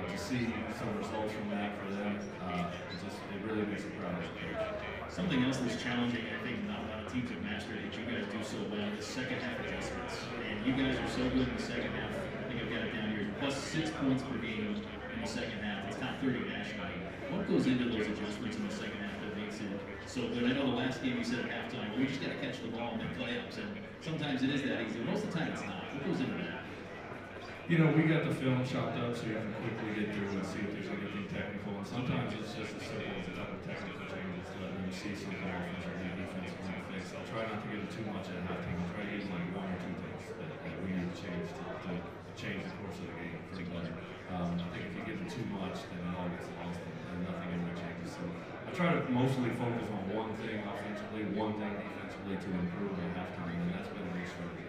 to see some results from that for them, it really makes me proud as a coach. Something else that's challenging, I think not a lot of teams have mastered that you guys do so well, is second half adjustments. And you guys are so good in the second half. I think I've got it down here. Plus 6 points per game in the second half. It's top 30 nationally. What goes into those adjustments in the second half that makes it so good? I know the last game you said at halftime, we just got to catch the ball and then play-ups. And sometimes it is that easy. Most of the time it's not. What goes into that? We got the film chopped up so you can quickly get through and see if there's anything technical. And sometimes it's just as simple as a couple technical changes to let them see something offensively, defensively fix. I'll try not to give them too much at halftime. I'll try to give them like 1 or 2 things that we need to change to change the course of the game for the better. I think if you give them too much, then it all gets lost and nothing ever changes. So I try to mostly focus on one thing offensively, one thing defensively to improve at halftime, and that's been a big struggle.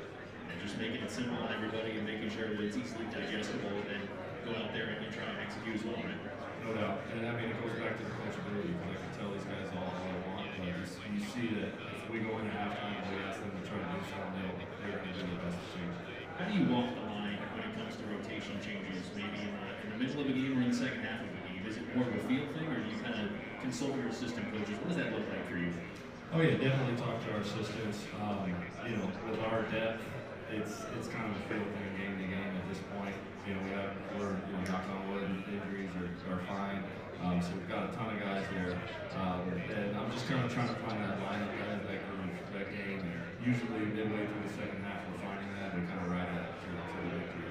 Just making it simple on everybody and making sure that it's easily digestible, and then go out there and try and execute as well, right? No doubt. And I mean, it goes back to the coachability, because I can tell these guys all I want, but you see that if we go into halftime and we ask them to try to do something, they're going to do the best to change. How do you walk the line when it comes to rotation changes, maybe in the middle of a game or in the second half of the game? Is it more of a feel thing, or do you kind of consult your assistant coaches? What does that look like for you? Oh yeah, definitely talk to our assistants. With our depth, it's kind of a feel thing game to game at this point. We're knock on wood, injuries are fine. So we've got a ton of guys there, and I'm just kind of trying to find that lineup that has that groove, that game. Usually midway through the second half, we're finding that we kind of ride that to the victory.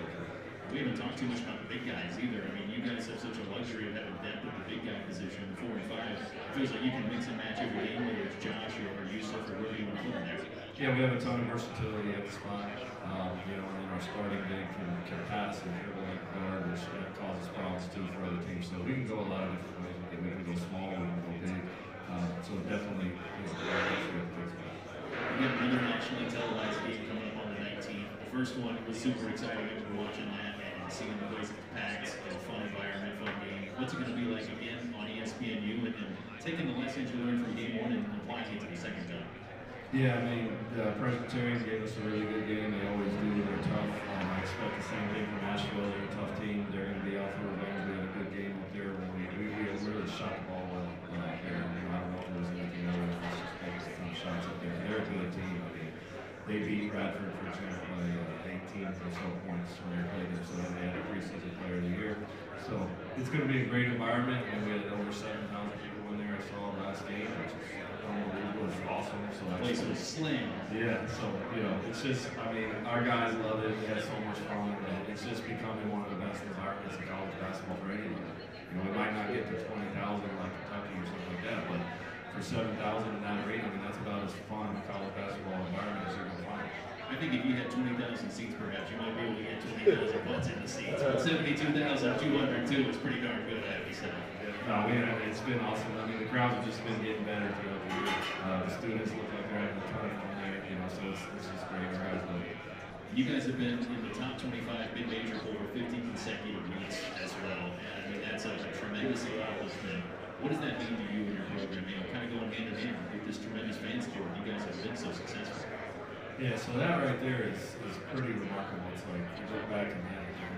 We haven't talked too much about the big guys either. I mean, you guys have such a luxury of having depth at the big guy position, 4 and 5. It feels like you can mix and match every game, whether it's Josh or Yusuf or whoever you want to put in there. Yeah, we have a ton of versatility at the spot. And then our starting big can pass and dribble like guard, which causes problems too for other teams. So we can go a lot of different ways. We can go small, we can go big. So definitely, we have a big spot. We have another nationally televised game coming up on the 19th. The first one was super exciting. I remember watching that. And and seeing the place it's packed, and fun environment, fun game. What's it going to be like again on ESPNU, and taking the lessons you learned from game 1 and applying it to the second time? Yeah, I mean, the Presbyterians gave us a really good game. They always do. They're tough. I expect the same thing from Nashville. They're a tough team. They're going to be out for revenge. We had a good game up there. We really shot the ball well out there. I don't know if there was anything other than us just making some shots up there. They're a good team. I mean, they beat Radford, for example, by 18 or so points when they played them. So they had a preseason player of the year. So it's going to be a great environment. And we had over 7,000 people in there. I saw last game, which is unbelievable. It's awesome. So The place was slammed. yeah, so, it's just, I mean, our guys love it. We had so much fun. And it's just becoming one of the best environments in college basketball for anybody. We might not get to 20,000 like Kentucky or something like that, but for 7,000 in that arena, I mean, that's about as fun a college basketball environment as you're going to find. I think if you had 20,000 seats, perhaps you might be able to get 20,000 butts in the seats. But 72,202 is pretty darn good, I have to say. No, it's been awesome. I mean, the crowds have just been getting better throughout the year. The students look like they're having a ton of fun there, so it's just great. Our guys love it. You guys have been in the top 25 mid-major for over 50 consecutive weeks as well. And I mean, that's a tremendous accomplishment. What does that mean to you and your program? Kind of going hand in hand with this tremendous fan support. You guys have been so successful. Yeah, so that right there is pretty remarkable. It's like, you go back and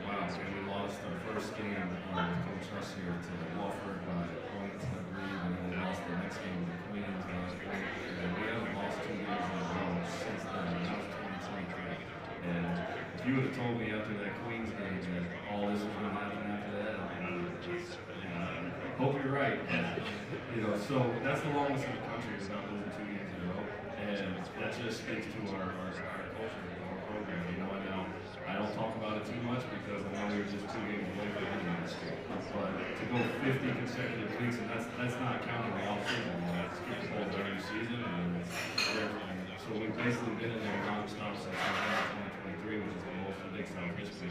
wow, we lost our first game with Coach Huss here to Wofford by a point, I believe, and then we lost the next game to Queens by a point. And we haven't lost 2 games in a row since then, and that was 2023. And if you would have told me after that Queens game that all this was going to happen after that, I mean, I hope you're right. So that's the longest in the country without losing 2 games in a row. And that just speaks to our culture, our program. And now I don't talk about it too much because I know we were just 2 games away from winning this year. But to go 50 consecutive weeks, and that's not counting the off season. That's Super Bowl during the season, and so we've basically been in there nonstop since 2023, which is the most in Big South history.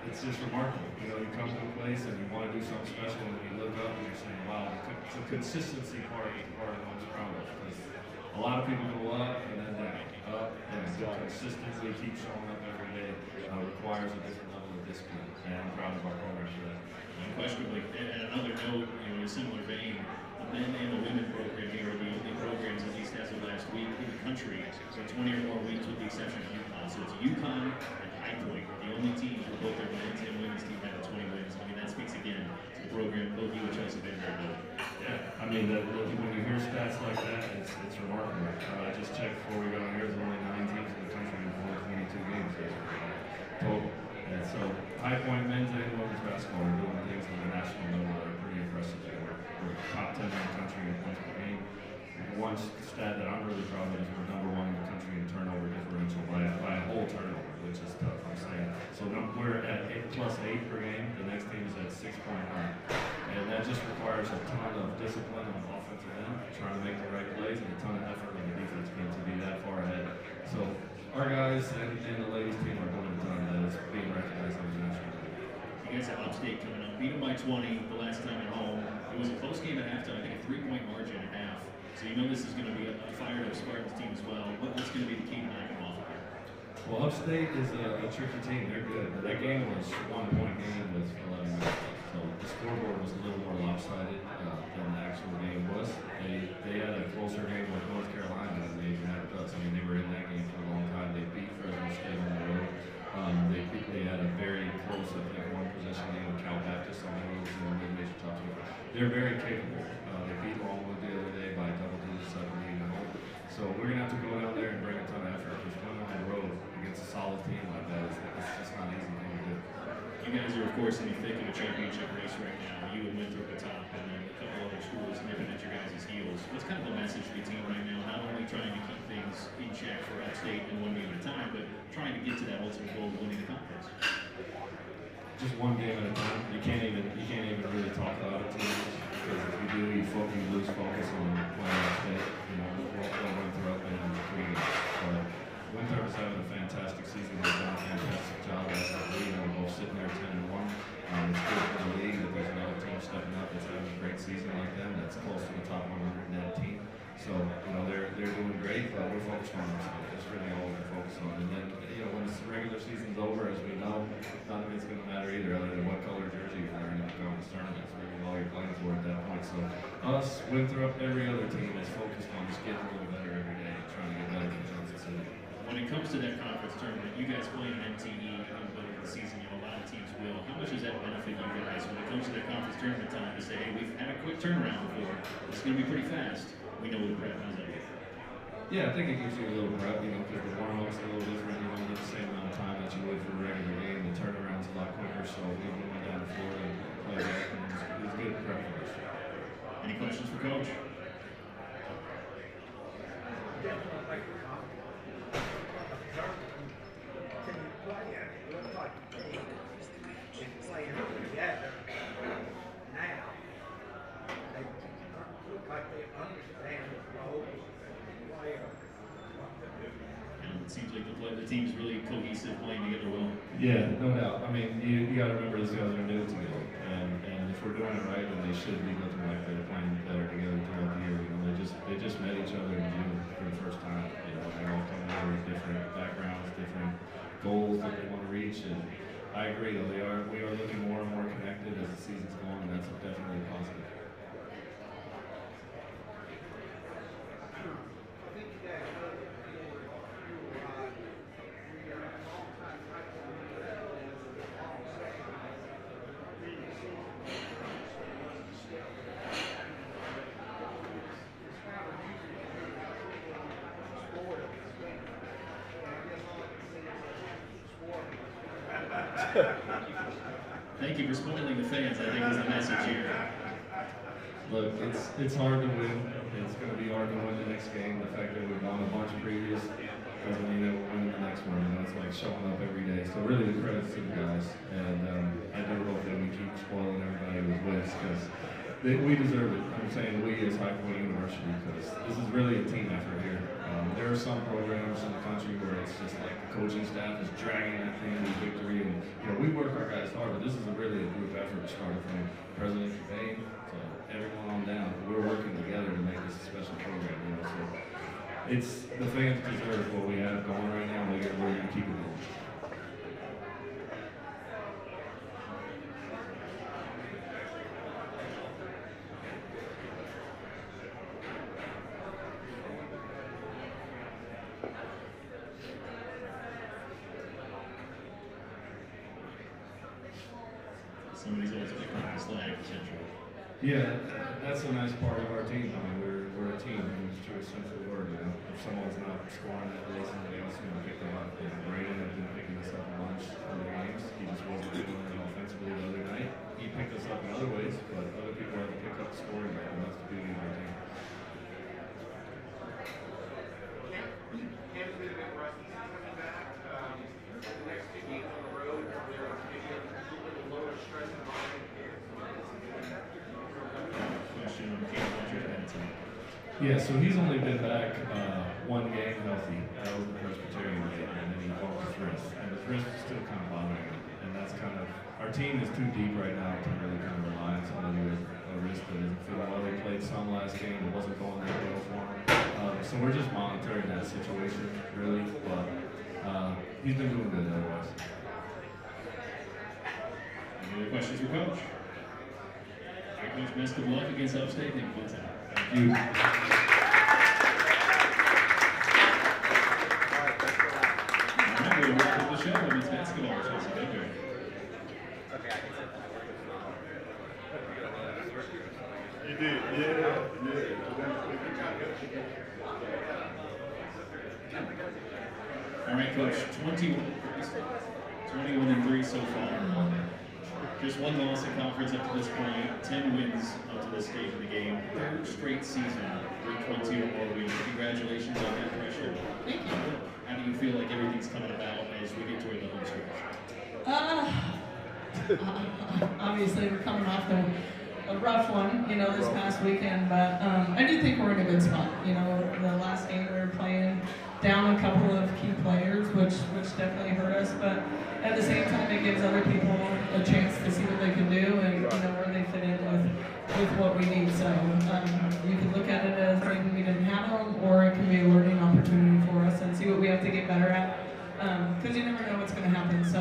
It's just remarkable. You come to a place and you want to do something special, and you look up and you're saying, wow, it's a consistency part of what I'm most proud of. Because a lot of people go up and then down, up, and so consistently keep showing up every day requires a different level of discipline, and I'm proud of our program for that. Unquestionably. And another note, in a similar vein, the men and the women program here are the only programs, at least as of last week, in the country for 20 or more weeks, with the exception of UConn. So it's UConn and High Point, the only teams where both their men's and women's team have 20 wins. I mean, that speaks again to the program both you and Chelsea have been very good. Yeah, I mean, when you hear stats like that, it's remarkable. I just checked before we got on here, there's only 9 teams in the country who've won 22 games total. And so, High Point men's and women's basketball are doing things on the national level that are pretty impressive. We're top 10 in the country in points per game. One stat that I'm really proud of is we're number 1 in the country in turnover differential by a whole turnover, which is tough, I'm saying. So we're at 8 plus 8 per game. The next team is at 6.9. And that just requires a ton of discipline on the offensive end, trying to make the right plays, and a ton of effort on the defense end to be that far ahead. So our guys and the ladies team are doing a ton that is being recognized on the national level. You guys have Upstate coming up. Beat them by 20 the last time at home. It was a close game at halftime, I think a 3-point margin at half. So you know this is going to be a fired up Spartans team as well. What's going to be the key to knocking them off of here? Well, Upstate is a tricky team. They're good. But that game was a 1-point game with 11 minutes left. So the scoreboard was a little more lopsided than the actual game was. They had a closer game with North Carolina than they even had with us. I mean, they were in that game for a long time. They beat Fresno State on the road. They had a very close, I think, 1-possession game with Cal Baptist on the road in the mid-major top 2. They're very capable. They beat Longwood the other day by double digits, I believe, at home. So we're going to have to go down there and bring a ton of effort. Because going on the road against a solid team like that, it's just not an easy thing to do. You guys are, of course, in the thick of a championship race right now. You and Winthrop at the top, and then a couple other schools nipping at your guys' heels. What's kind of the message to the team right now? Not only trying to keep things in check for Upstate and 1 game at a time, but trying to get to that ultimate goal of winning the conference. Just 1 game at a time. You can't even really talk about it too much, because if you do, you lose focus on playing Upstate. We'll Winthrop in 3 games. But Winthrop is having a fantastic season. They've done a fantastic job as a league. We're both sitting there 10-1. It's good for the league that there's another team stepping up that's having a great season like them. That's close to the top 100 net team. So they're doing great, but we're focused fun. So that's really all we can focus on. And then, you know, when the regular season's over, as we know, none of it's going to matter either, other than what color jersey you're wearing in the conference tournament. It's really all you're playing for at that point. So us, Winthrop, every other team is focused on just getting a little better every day and trying to get better than Johnson City. When it comes to that conference tournament, you guys play an MTE in the middle of the season, you know, a lot of teams will. How much does that benefit you guys when it comes to that conference tournament time to say, hey, we've had a quick turnaround before, it's going to be pretty fast. We know what the prep is like. Yeah, I think it gives you a little prep, you know, because the warm-up's a little different. You don't get the same amount of time that you would for a regular game. The turnaround's a lot quicker, so we went down to Florida and played that, and it was good prep for us. Any questions for Coach? It seems like the team's really cohesive, playing together well. Yeah, no doubt. I mean, you got to remember these guys are new together, and if we're doing it right, then they should be looking like they're playing better together throughout the year. You know, they just met each other in June for the first time. You know, they all come over with different backgrounds, different goals that they want to reach, and I agree. Though we are looking more and more connected as the season's going, and that's definitely a positive. Thank you for spoiling the fans, I think is the message here. Look, it's hard to win. It's going to be hard to win the next game. The fact that we've won a bunch previous doesn't mean that we're winning the next one. You know, it's like showing up every day. So really the credits to the guys. And I do hope that we keep spoiling everybody with wins because we deserve it. I'm saying we as High Point University because this is really a team effort here. There are some programs in the country where it's just like the coaching staff is dragging that thing to victory, and you know we work our guys hard, but this is really a group effort starting from President Gervain to everyone on down. We're working together to make this a special program, you know. So it's the fans deserve what we have going right now. We're going to keep it going. Somebody's always picking up the slack, essentially. Yeah, that's a nice part of our team. I mean, we're a team in the truest sense of the word. You know, if someone's not scoring that day, somebody else is going to pick them up. You know, Braden has been picking us up a bunch in the games. He just wasn't doing it offensively the other night. He picked us up in other ways, but other people have to pick up scoring, and that's the beauty of our team. Yeah, so he's only been back one game healthy. That was the Presbyterian game, and then he broke his wrist. And his wrist is still kind of bothering him. And that's kind of, our team is too deep right now to really kind of rely on somebody with a wrist that doesn't feel well. They played some last game, it wasn't going that well for him. So we're just monitoring that situation, really. But he's been doing good otherwise. Any other questions for Coach? All right, Coach, best of luck against Upstate. Thank you for the time. Thank you. All right, we'll wrap up the show. Women's basketball. Chelsea Baker. You did, yeah. All right, Coach, 21-3 so far. Just one loss in conference up to this point, 10 wins up to this stage of the game. Third straight season, 3.2 or more wins. Congratulations on that pressure. Thank you. How do you feel like everything's coming about as we get toward the home stretch? Obviously, we're coming off a rough one, you know, this past weekend, but I do think we're in a good spot. You know, the last game we were playing down a couple of key players, which definitely hurt us, but at the same time, it gives other people a chance to see what they can do and, you know, where they fit in with what we need. So you can look at it as maybe we didn't have them, or it can be a learning opportunity for us. to get better at, because you never know what's going to happen. So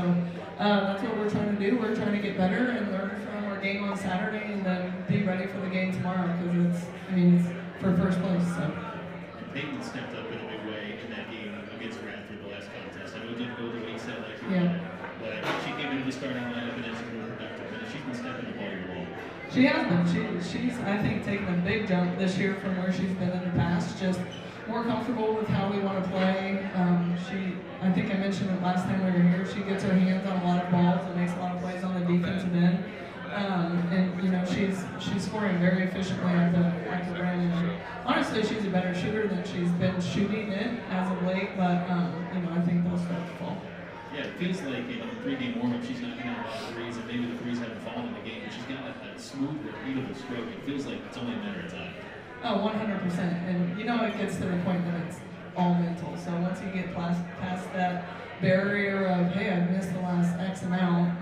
that's what we're trying to do. We're trying to get better and learn from our game on Saturday, and then be ready for the game tomorrow, because it's for first place. So. Peyton stepped up in a big way in that game against Radford the last contest. I know it didn't go the way he said like you Yeah. but I think she came into the starting lineup and it's been productive. And she's been stepping the ball your role. She has been. She's, I think, taken a big jump this year from where she's been in the past. Just more comfortable with how we want to play. I think I mentioned it last time we were here. She gets her hands on a lot of balls and makes a lot of plays on the defensive end. And you know, she's scoring very efficiently at the rim. And honestly, she's a better shooter than she's been shooting it as of late. But you know, I think they'll start to fall. Yeah, it feels like in the pregame warm-up she's knocking out a lot of threes, and maybe the threes haven't fallen in the game, but she's got that smooth, repeatable stroke. It feels like it's only a matter of time. Oh, 100%. And you know, it gets to the point that it's all mental. So once you get past that barrier of, hey, I've missed the last X amount,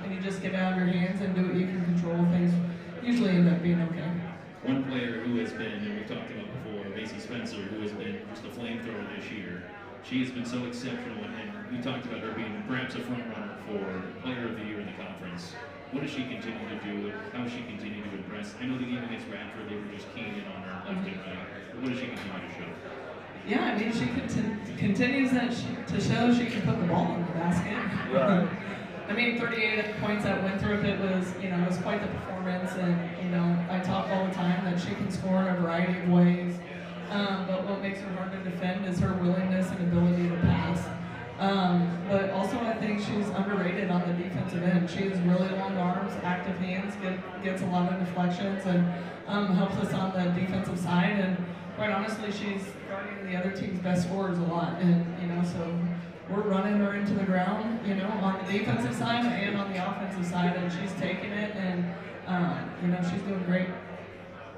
and you just get out of your hands and do what you can control, things usually end up being okay. One player who has been, and we've talked about before, Macy Spencer, who has been just a flamethrower this year. She has been so exceptional, and we talked about her being perhaps a front runner for Player of the Year in the conference. What does she continue to do? How does she continue to impress? I know the game against Radford, they were just keying in on her left and right. But what does she continue to show? Yeah, I mean, she continues to show she can put the ball in the basket. Right. I mean, 38 points at Winthrop, it was quite the performance, and you know, I talk all the time that she can score in a variety of ways. But what makes her hard to defend is her willingness and ability to pass. But also, I think she's underrated on the defensive end. She has really long arms, active hands, gets a lot of deflections, and helps us on the defensive side. And quite honestly, she's guarding the other team's best scorers a lot. And you know, so we're running her into the ground, you know, on the defensive side and on the offensive side, and she's taking it, and you know, she's doing great.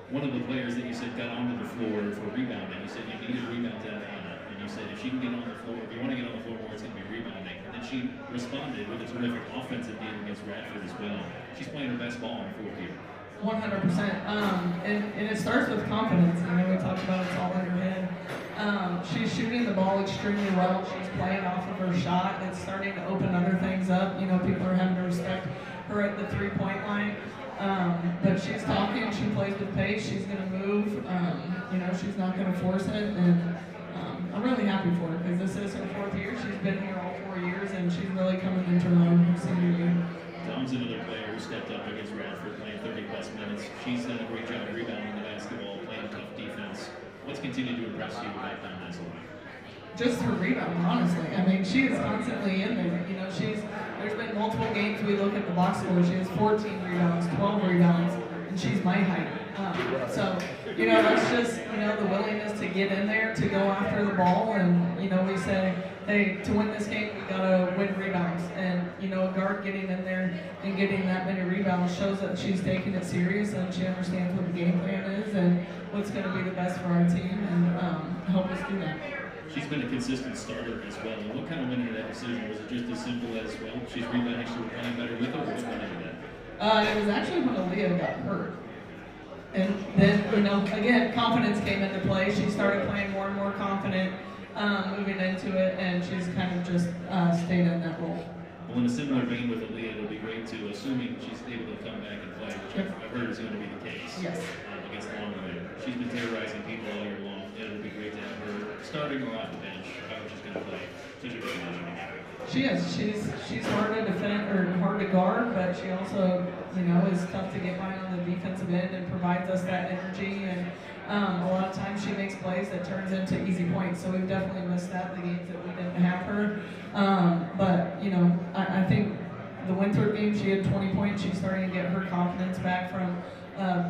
One of the players that you said got onto the floor for rebounding, you said you needed rebound to Anna, and you said if she can get on the floor, if you want to get on the floor more, it's going to be rebounding. And then she responded with a terrific offensive game against Radford as well. She's playing her best ball in the fourth year. 100%. And it starts with confidence. You know, we talked about it's all in her head. She's shooting the ball extremely well. She's playing off of her shot. It's starting to open other things up. You know, people are having to respect her at the three-point line. But she's talking, she plays with pace, she's going to move, you know, she's not going to force it, and I'm really happy for her, because this is her fourth year. She's been here all 4 years, and she's really coming into her own her senior year. Tom's another player who stepped up against Radford, playing 30-plus minutes. She's done a great job rebounding the basketball, playing tough defense. What's continued to impress you about Tom Hansel? Just her rebound, honestly. I mean, she is constantly in there. You know, there's been multiple games we look at the box score. She has 14 rebounds, 12 rebounds, and she's my height. So, you know, that's just, you know, the willingness to get in there, to go after the ball, and, you know, we say, hey, to win this game, we gotta win rebounds. And, you know, a guard getting in there and getting that many rebounds shows that she's taking it serious and she understands what the game plan is and what's gonna be the best for our team, and help us do that. She's been a consistent starter as well. And what kind of went into that decision? Was it just as simple as, well, she's rebounding, so we're playing better with her, or what went into that? It was actually when Aaliyah got hurt. And then, you know, again, confidence came into play. She started playing more and more confident, moving into it, and she's kind of just stayed in that role. Well, in a similar vein with Aaliyah, it'll be great too, assuming she's able to come back and play, which I've heard is going to be the case. Yes. Against Longwood. She's been terrorizing people all year long. It'll be great to have her starting or off the bench, however she's going to play. Such a great addition. She is. She's hard to defend, or hard to guard, but she also, you know, is tough to get by on the defensive end and provides us that energy. And a lot of times she makes plays that turns into easy points. So we've definitely missed that the games that we didn't have her. But you know, I think the Winthrop game, she had 20 points. She's starting to get her confidence back from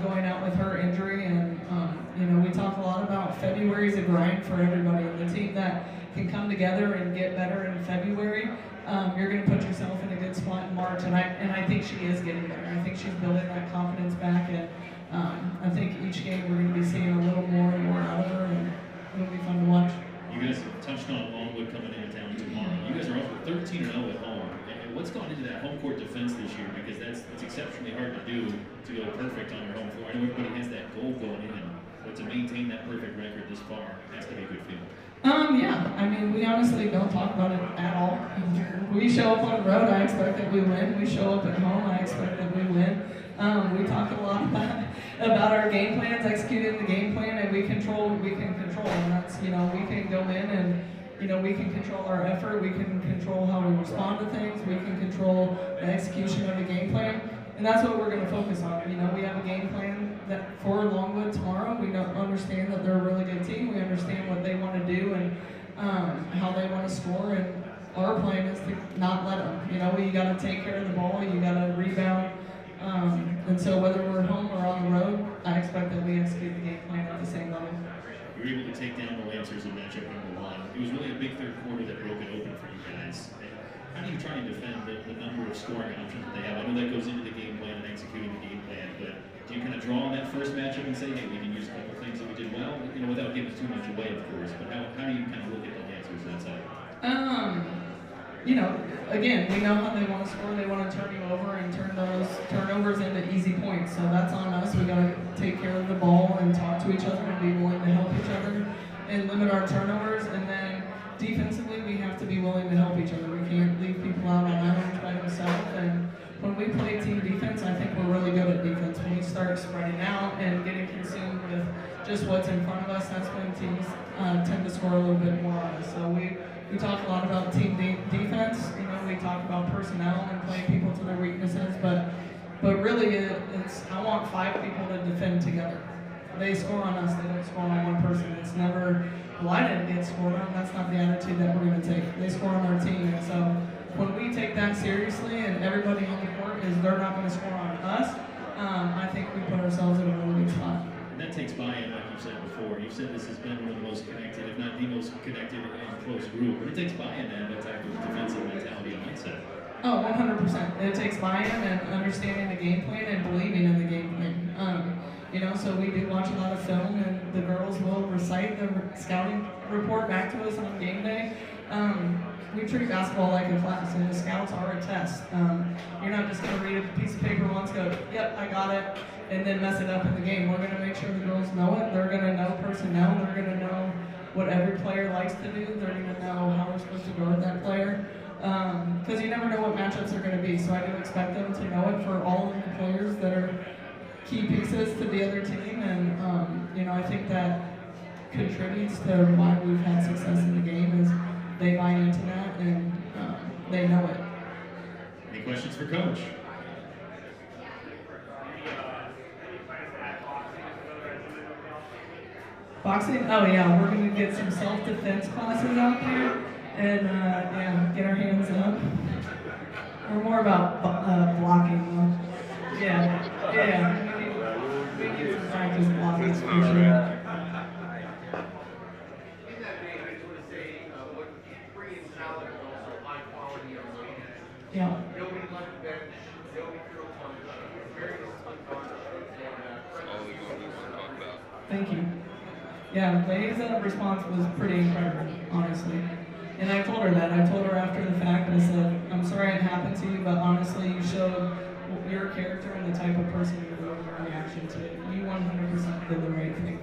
going out with her injury. And you know, we talk a lot about February's a grind for everybody. And the team that can come together and get better in February, you're going to put yourself in a good spot in March, and I think she is getting there. I think she's building that confidence back, and I think each game we're going to be seeing a little more and more out of her, and it'll be fun to watch. You guys touched on Longwood coming into town tomorrow. You guys are up 13-0 at home. And what's gone into that home court defense this year? Because that's exceptionally hard to do, to go perfect on your home floor. I know everybody has that goal going in, but to maintain that perfect record this far has to be a good feeling. Yeah, I mean, we honestly don't talk about it at all. We show up on the road, I expect that we win. We show up at home, I expect that we win. We talk a lot about our game plans, executing the game plan, and we can control. And that's, we can go in and, we can control our effort, we can control how we respond to things, we can control the execution of the game plan. And that's what we're going to focus on. We have a game plan that for Longwood tomorrow. We don't understand that they're a really good team. We understand what they want to do and how they want to score. And our plan is to not let them. You got to take care of the ball. You got to rebound. And so whether we're home or on the road, I expect that we execute the game plan at the same level. You were able to take down the Lancers in matchup number 1. It was really a big third quarter that broke it open for you guys. How do you try and defend the number of scoring options that they have? I know that goes into the game plan and executing the game plan, but do you kind of draw on that first matchup and say, hey, we can use a couple things that we did well, without giving too much away, of course, but how do you kind of look at the Lancers that side? Again, we know how they want to score. They want to turn you over and turn those turnovers into easy points. So that's on us. We got to take care of the ball and talk to each other and be willing to help each other and limit our turnovers. And then defensively, we have to be willing to help each other. We can't leave people out on islands by themselves. And when we play team defense, I think we're really good at defense. When we start spreading out and getting consumed with just what's in front of us, that's when teams tend to score a little bit more on us. So we talk a lot about team defense. We talk about personnel and playing people to their weaknesses, but really it's I want 5 people to defend together. They score on us, they don't score on one person. It's never, well, I didn't get scored on. That's not the attitude that we're going to take. They score on our team, and so when we take that seriously and everybody on the court is they're not going to score on us, I think we put ourselves in a really good spot. And that takes buy-in, like you've said before. You've said this has been one of the most connected, if not the most connected and close group. But it takes buy-in to have that type of defensive mentality and mindset. Oh, 100%. It takes buy-in and understanding the game plan and believing in the game plan. So we do watch a lot of film, and the girls will recite the scouting report back to us on game day. We treat basketball like a class, and the scouts are a test. You're not just going to read a piece of paper once, go, yep, I got it, and then mess it up in the game. We're going to make sure the girls know it. They're going to know personnel. They're going to know what every player likes to do. They're going to know how we're supposed to guard that player. Because you never know what matchups are going to be. So I do expect them to know it for all of the players that are key pieces to the other team. And, I think that contributes to why we've had success in the game is they buy into that and they know it. Any questions for Coach? Boxing? Oh yeah, we're going to get some self-defense classes out there and get our hands up. We're more about blocking though. Yeah. We need some practice blocking for sure. Yeah. Thank you. Yeah, Maeve's response was pretty incredible, honestly. And I told her that. I told her after the fact, I said, I'm sorry it happened to you, but honestly, you showed your character and the type of person you were in your reaction to it. You 100% did the right thing.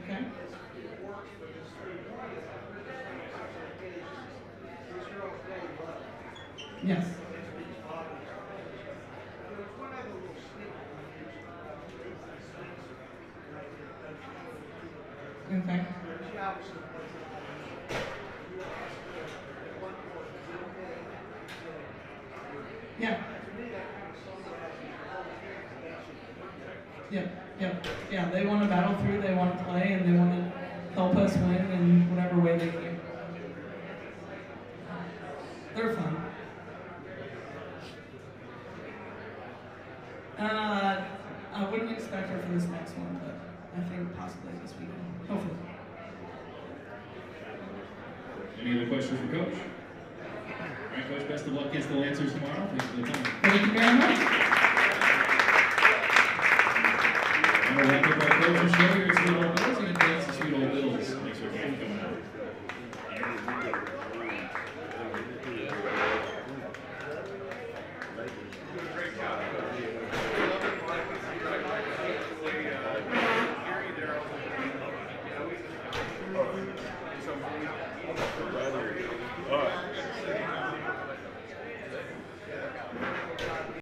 Okay. Yes. Okay. Yeah. Yeah, they want to battle through, they want to play, and they want to help us win in whatever way they can. They're fun. I wouldn't expect her for this next one, but I think possibly this weekend. Hopefully. Any other questions for Coach? All right, Coach, best of luck against the Lancers tomorrow. Thanks for the time. Thank you very much. I'm going to wrap up our Coaches Show here at Sweet Old Bills. You can dance to Sweet Old Bills. Thanks for coming out. we get